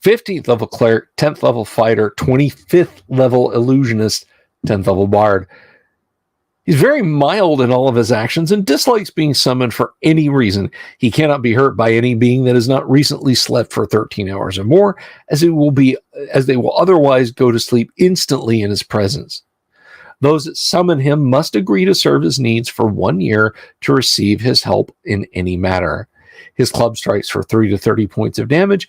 15th level cleric, 10th level fighter, 25th level illusionist, 10th level bard. He's very mild in all of his actions and dislikes being summoned for any reason. He cannot be hurt by any being that has not recently slept for 13 hours or more, as they will otherwise go to sleep instantly in his presence. Those that summon him must agree to serve his needs for 1 year to receive his help in any matter. His club strikes for 3 to 30 points of damage,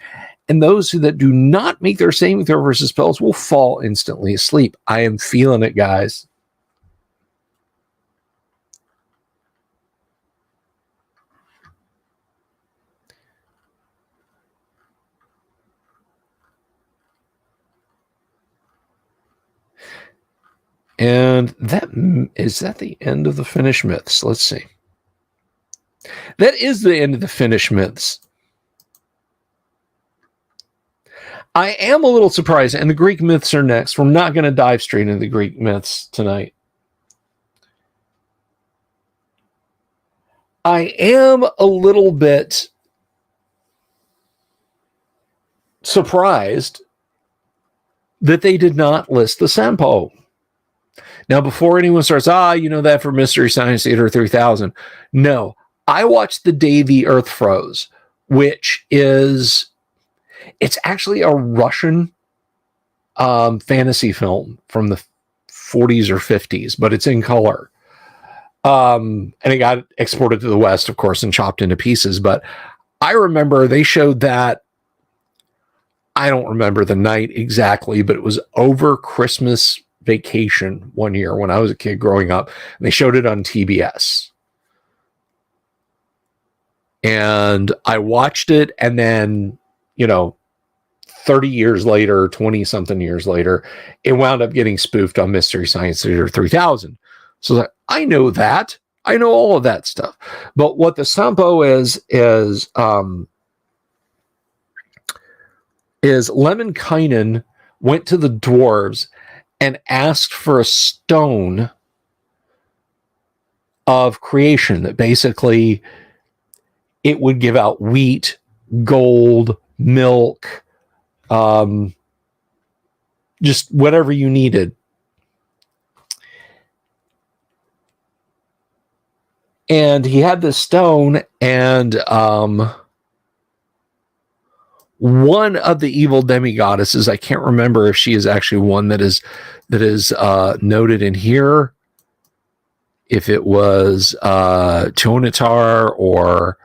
and those that do not make their saving throw versus spells will fall instantly asleep. I am feeling it, guys. And that is that the end of the Finnish myths? Let's see. That is the end of the Finnish myths. I am a little surprised, and the Greek myths are next. We're not going to dive straight into the Greek myths tonight. I am a little bit surprised that they did not list the Sampo. Now, before anyone starts, you know that for Mystery Science Theater 3000. No, I watched The Day the Earth Froze, which is, it's actually a Russian fantasy film from the 40s or 50s, but it's in color. And it got exported to the West, of course, and chopped into pieces. But I remember they showed that, I don't remember the night exactly, but it was over Christmas vacation one year when I was a kid growing up. And they showed it on TBS. And I watched it, and then, 30 years later, 20-something years later, it wound up getting spoofed on Mystery Science Theater 3000. So I know that. I know all of that stuff. But what the Sampo is Lemminkainen went to the dwarves and asked for a stone of creation that basically it would give out wheat, gold, milk, just whatever you needed. And he had this stone, and one of the evil demigoddesses, I can't remember if she is actually one that is noted in here, if it was Tonitar, or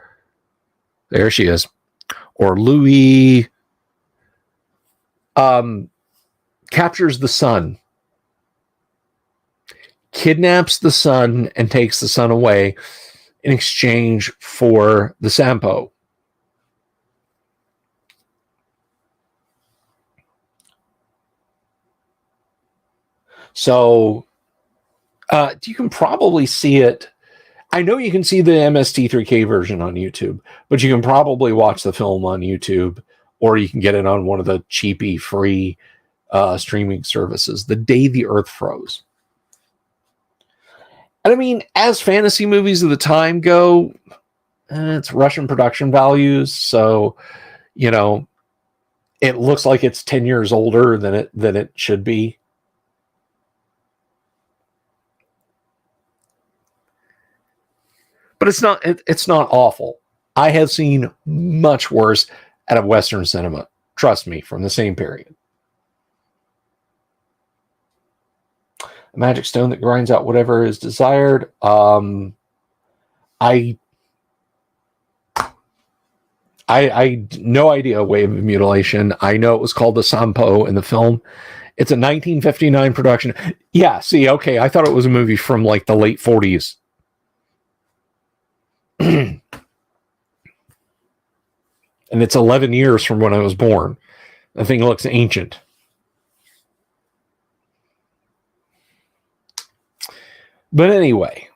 there she is, or Louis, captures the sun, kidnaps the sun, and takes the sun away in exchange for the Sampo. So you can probably see it. I know you can see the MST3K version on YouTube, but you can probably watch the film on YouTube, or you can get it on one of the cheapy free streaming services. The Day the Earth Froze. And I mean, as fantasy movies of the time go, it's Russian production values, so it looks like it's 10 years older than it should be. But it's not awful. I have seen much worse out of Western cinema. Trust me, from the same period. A magic stone that grinds out whatever is desired. I no idea. Wave of Mutilation. I know it was called the Sampo in the film. It's a 1959 production. Yeah, see, okay, I thought it was a movie from like the late 40s. And it's 11 years from when I was born. The thing looks ancient. But anyway,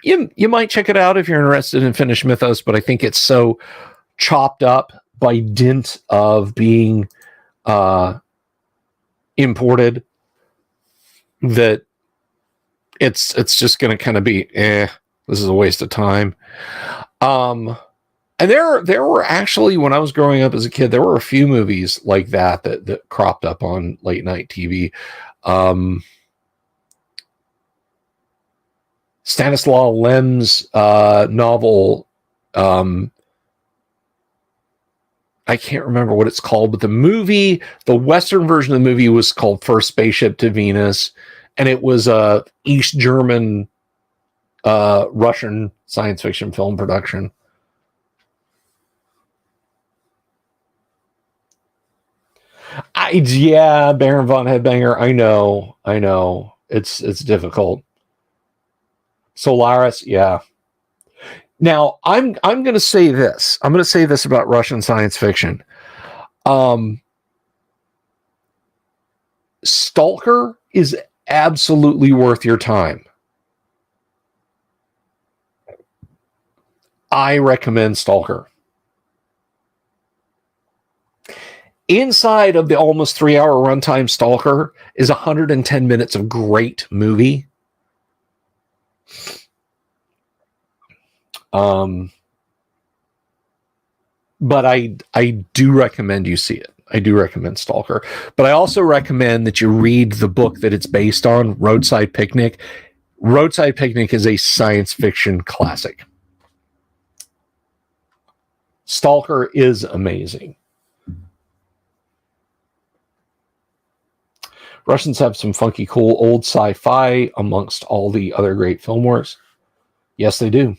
you might check it out if you're interested in Finnish mythos, but I think it's so chopped up by dint of being imported that it's just going to kind of be, this is a waste of time. And there were actually, when I was growing up as a kid, there were a few movies like that cropped up on late night TV. Stanislaw Lem's novel. I can't remember what it's called, but the Western version of the movie was called First Spaceship to Venus, and it was a East German, Russian science fiction film production. Baron von Headbanger. I know. It's difficult. Solaris, yeah. Now, I'm going to say this. I'm going to say this about Russian science fiction. Stalker is absolutely worth your time. I recommend Stalker. Inside of the almost 3-hour runtime Stalker is 110 minutes of great movie. But I do recommend you see it. I do recommend Stalker. But I also recommend that you read the book that it's based on, Roadside Picnic. Roadside Picnic is a science fiction classic. Stalker is amazing. Russians have some funky, cool old sci-fi amongst all the other great film works. Yes, they do.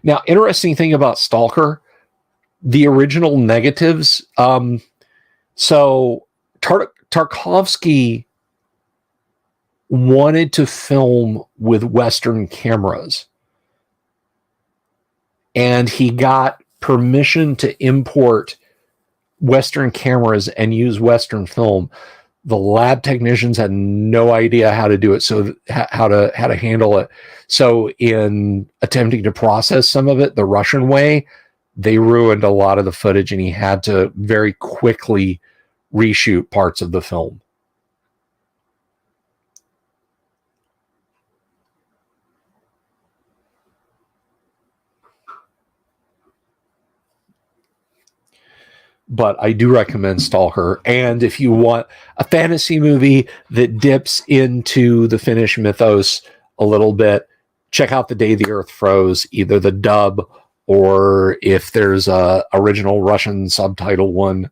Now, interesting thing about Stalker, the original negatives. So Tarkovsky wanted to film with Western cameras, and he got permission to import Western cameras and use Western film. The lab technicians had no idea how to do it, so how to handle it. So in attempting to process some of it the Russian way, they ruined a lot of the footage, and he had to very quickly reshoot parts of the film. But I do recommend Stalker. And if you want a fantasy movie that dips into the Finnish mythos a little bit, check out The Day the Earth Froze, either the dub or if there's a original Russian subtitle one,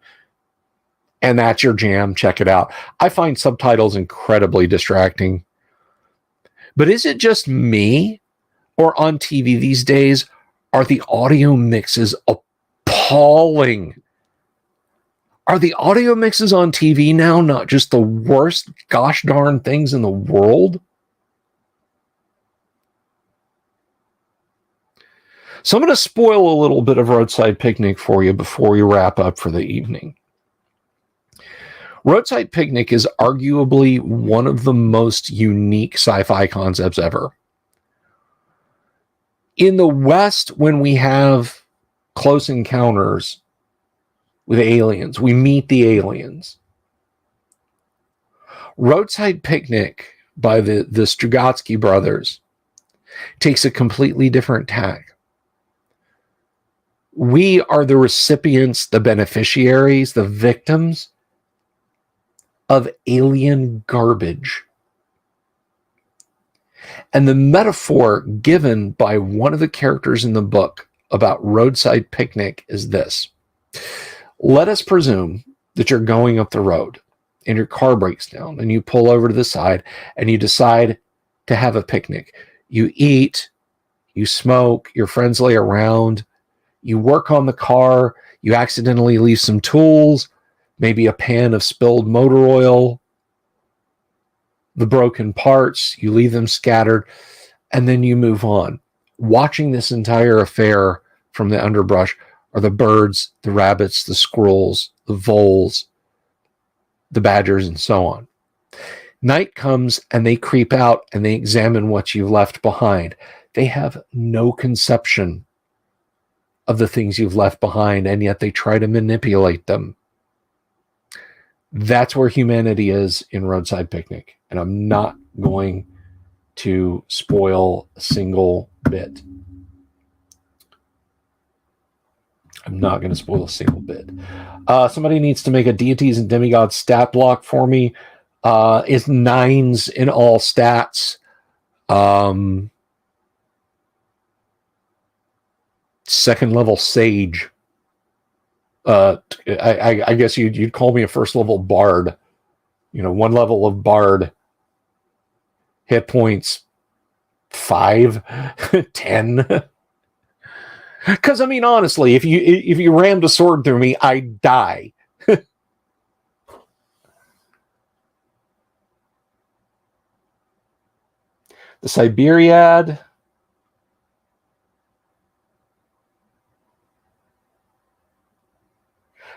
and that's your jam, check it out. I find subtitles incredibly distracting. But is it just me, or on TV these days are the audio mixes appalling? Are the audio mixes on TV now not just the worst gosh darn things in the world? So I'm going to spoil a little bit of Roadside Picnic for you before we wrap up for the evening. Roadside Picnic is arguably one of the most unique sci-fi concepts ever. In the West, when we have close encounters with aliens, we meet the aliens. Roadside Picnic by the Strugatsky brothers takes a completely different tack. We are the recipients, the beneficiaries, the victims of alien garbage. And the metaphor given by one of the characters in the book about Roadside Picnic is this. Let us presume that you're going up the road and your car breaks down and you pull over to the side and you decide to have a picnic. You eat, you smoke, your friends lay around, you work on the car, you accidentally leave some tools, maybe a pan of spilled motor oil, the broken parts, you leave them scattered, and then you move on. Watching this entire affair from the underbrush are the birds, the rabbits, the squirrels, the voles, the badgers, and so on. Night comes and they creep out and they examine what you've left behind. They have no conception of the things you've left behind, and yet they try to manipulate them. That's where humanity is in Roadside Picnic. And I'm not going to spoil a single bit. I'm not going to spoil a single bit. Somebody needs to make a Deities and Demigods stat block for me. It's 9s in all stats. Second level Sage. I guess you'd call me a first level Bard. 1 level of Bard. Hit points 5, 10. Because honestly, if you rammed a sword through me, I'd die. The Siberiad.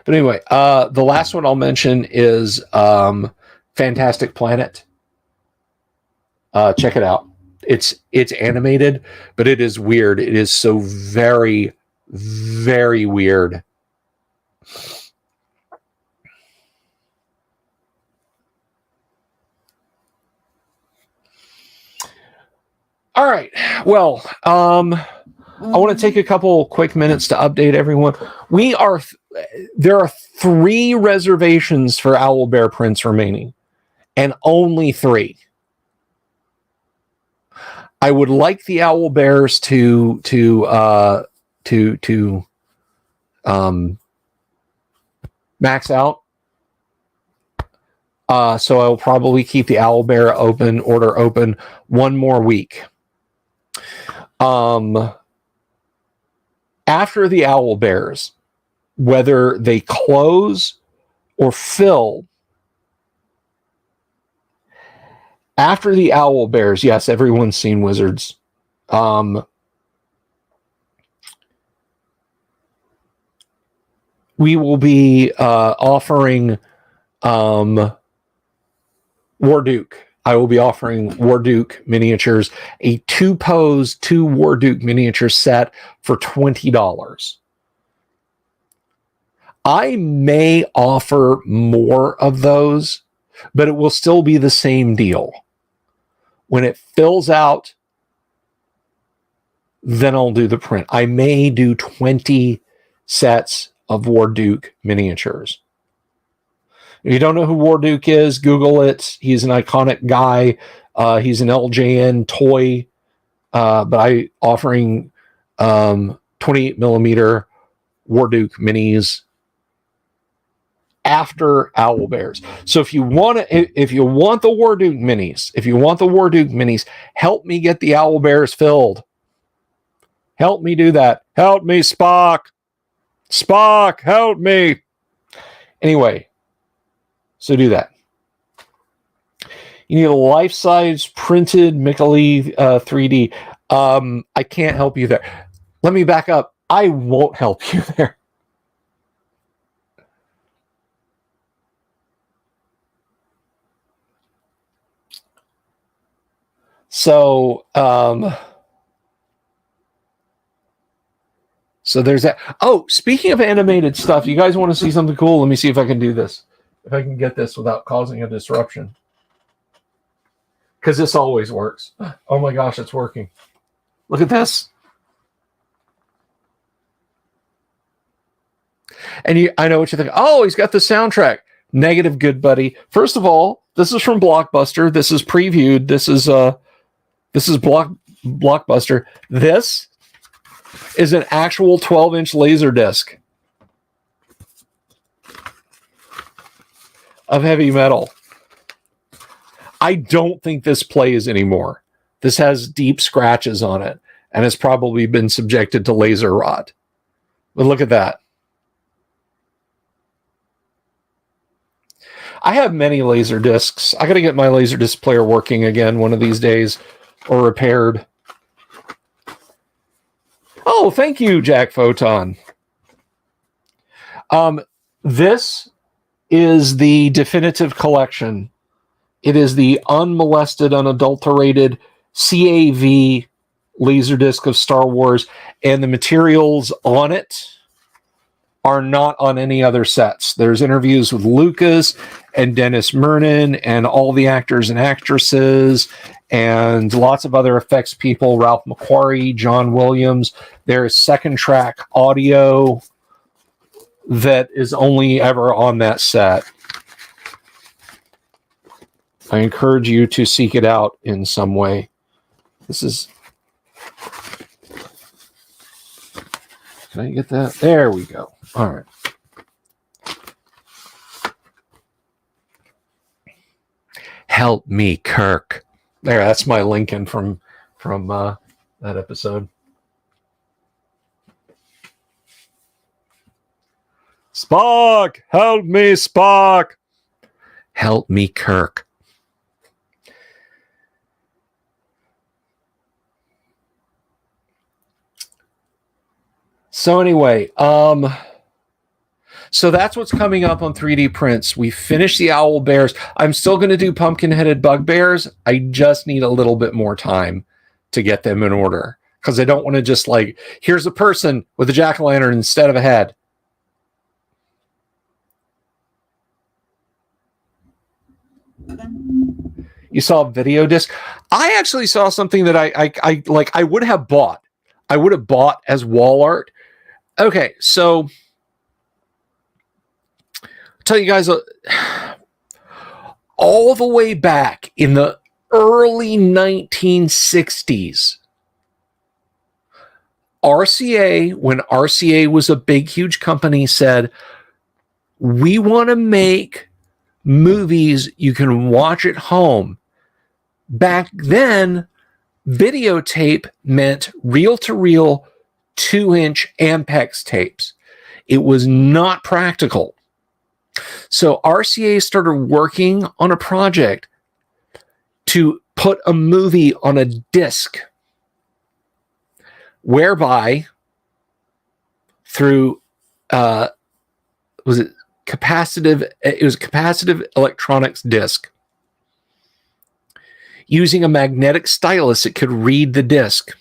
But anyway, the last one I'll mention is Fantastic Planet. Check it out. It's animated, but it is weird. It is so very, very weird. All right. Well, I want to take a couple quick minutes to update everyone. There are 3 reservations for Owlbear Prince remaining, and only 3. I would like the Owlbears to max out. So I'll probably keep the Owlbear order open 1 more week. After the Owlbears, whether they close or fill, after the Owlbears, yes, everyone's seen Wizards. We will be offering Warduke. I will be offering Warduke miniatures, a 2-pose, 2 Warduke miniature set for $20. I may offer more of those, but it will still be the same deal. When it fills out, then I'll do the print. I may do 20 sets of Warduke miniatures. If you don't know who Warduke is, Google it. He's an iconic guy. He's an LJN toy, but I'm offering 28 millimeter Warduke minis after Owlbears. So if you want the Warduke minis, help me get the Owlbears filled. Help me do that. Help me, Spock. Spock, help me. Anyway, so do that. You need a life-size printed Mickley 3D. I can't help you there. Let me back up. I won't help you there. So there's that. Oh, speaking of animated stuff, you guys want to see something cool? Let me see if I can do this. If I can get this without causing a disruption. Because this always works. Oh my gosh, it's working. Look at this. And I know what you think. Oh, he's got the soundtrack. Negative, good buddy. First of all, this is from Blockbuster. This is previewed. This is Blockbuster. This is an actual 12-inch laser disc of heavy metal. I don't think this plays anymore. This has deep scratches on it, and has probably been subjected to laser rot. But look at that. I have many laser discs. I got to get my laser disc player working again one of these days, or repaired. Oh, thank you, Jack Photon. This is the definitive collection. It is the unmolested, unadulterated CAV Laserdisc of Star Wars, and the materials on it are not on any other sets. There's interviews with Lucas and Dennis Mernon and all the actors and actresses and lots of other effects people, Ralph McQuarrie, John Williams. There is second track audio. that is only ever on that set. I encourage you to seek it out in some way. This is... Can I get that? There we go. All right. Help me, Kirk. There, that's my Lincoln from that episode. Spock, help me, Spock. Help me, Kirk. So anyway, so that's what's coming up on 3D prints. We finished the owl bears. I'm still going to do pumpkin-headed bugbears. I just need a little bit more time to get them in order, because I don't want to just like, here's a person with a jack-o'-lantern instead of a head. You saw a video disc? I actually saw something that I would have bought. I would have bought as wall art. Okay, so I'll tell you guys, all the way back in the early 1960s, RCA, when RCA was a big, huge company, said, we want to make movies you can watch at home. Back then, videotape meant reel-to-reel 2-inch Ampex tapes. It was not practical. So RCA started working on a project to put a movie on a disc, whereby through it was a capacitive electronics disc. Using a magnetic stylus, it could read the disc.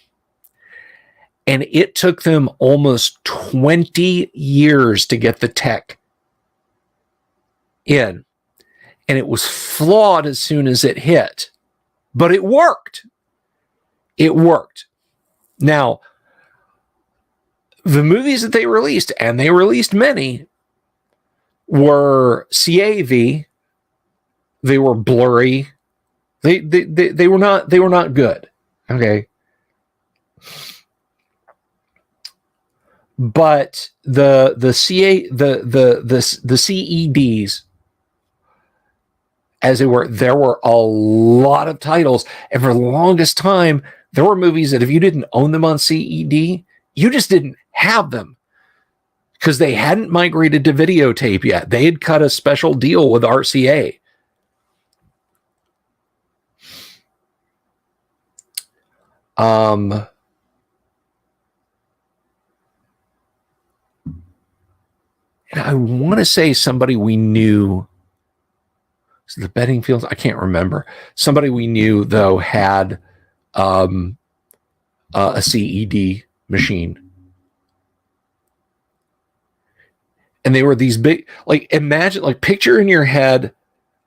And it took them almost 20 years to get the tech in. And it was flawed as soon as it hit. But it worked. It worked. Now, the movies that they released, and they released many, were CAV. They were blurry. They were not good. Okay. But the CEDs, as they were, there were a lot of titles, and for the longest time, there were movies that if you didn't own them on CED, you just didn't have them, because they hadn't migrated to videotape yet. They had cut a special deal with RCA. And I want to say somebody we knew, the betting fields, I can't remember. Somebody we knew, though, had a CED machine. And they were these big, like, imagine, like, picture in your head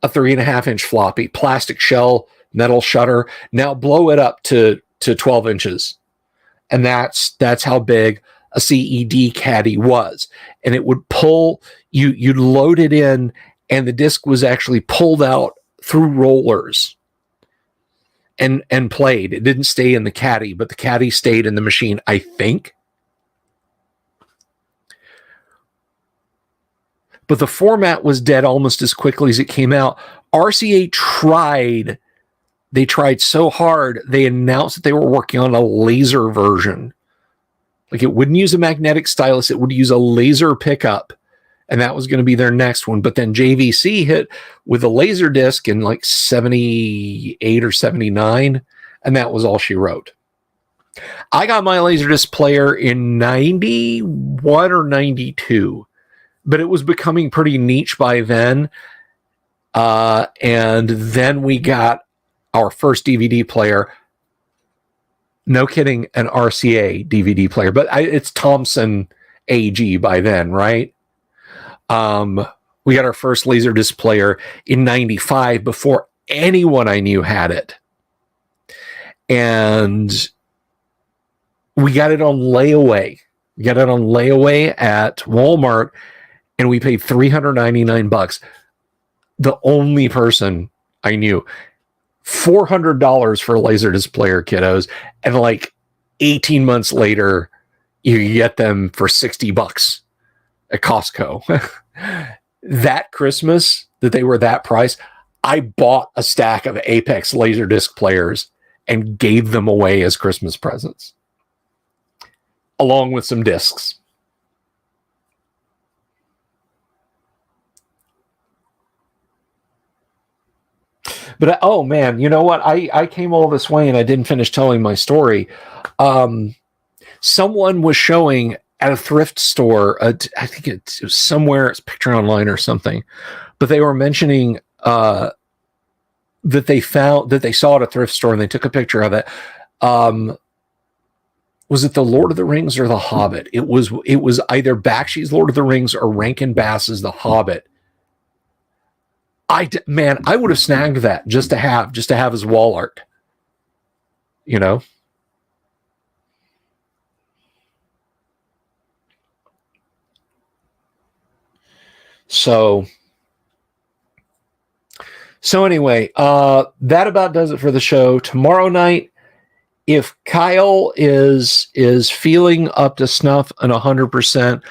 a 3.5-inch floppy, plastic shell, metal shutter. Now blow it up to 12 inches. And that's how big a CED caddy was. And it would pull, you'd load it in, and the disc was actually pulled out through rollers and played. It didn't stay in the caddy, but the caddy stayed in the machine, I think. But the format was dead almost as quickly as it came out. RCA tried. They tried so hard, they announced that they were working on a laser version. Like, it wouldn't use a magnetic stylus, it would use a laser pickup. And that was going to be their next one. But then JVC hit with a laser disc in like 78 or 79. And that was all she wrote. I got my Laserdisc player in 91 or 92. But it was becoming pretty niche by then. And then we got our first DVD player. No kidding, an RCA DVD player. But it's Thomson AG by then, right? We got our first Laserdisc player in 95 before anyone I knew had it. And we got it on layaway. We got it on layaway at Walmart. and we paid $399. The only person I knew. $400 for a Laserdisc player, kiddos, and like 18 months later, you get them for $60 at Costco. That Christmas that they were that price, I bought a stack of Apex Laserdisc players and gave them away as Christmas presents, along with some discs. But oh man, you know what? I came all this way and I didn't finish telling my story. Someone was showing at a thrift store, I think it was somewhere, it's picture online or something, but they were mentioning that they saw at a thrift store and they took a picture of it. Was it the Lord of the Rings or the Hobbit? It was either Bakshi's Lord of the Rings or Rankin Bass's The Hobbit. I would have snagged that just to have his wall art, you know. So anyway, that about does it for the show. Tomorrow night, if Kyle is feeling up to snuff and 100%,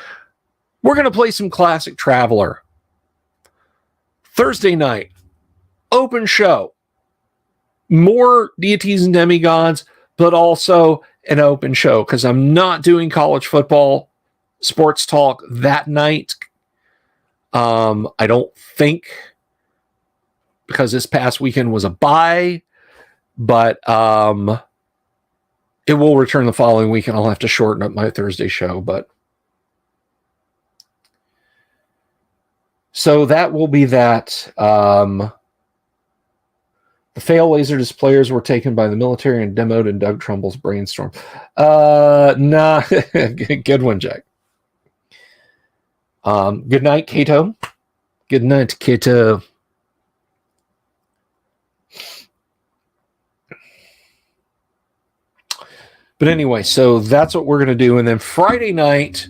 we're going to play some classic Traveler. Thursday night, open show. More Deities and Demigods, but also an open show because I'm not doing college football sports talk that night. I don't think, because this past weekend was a bye, but it will return the following week, and I'll have to shorten up my Thursday show. But so that will be that. The fail Laserdisc players were taken by the military and demoed in Doug Trumbull's brainstorm. Nah, good one, Jack. Good night, Kato. Good night, Kato. But anyway, so that's what we're going to do. And then Friday night,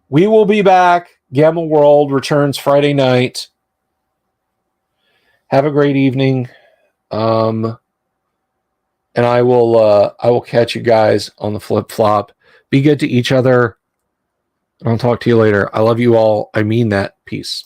we will be back. Gamma World returns Friday night. Have a great evening. And I will catch you guys on the flip flop. Be good to each other. I'll talk to you later. I love you all. I mean that. Peace.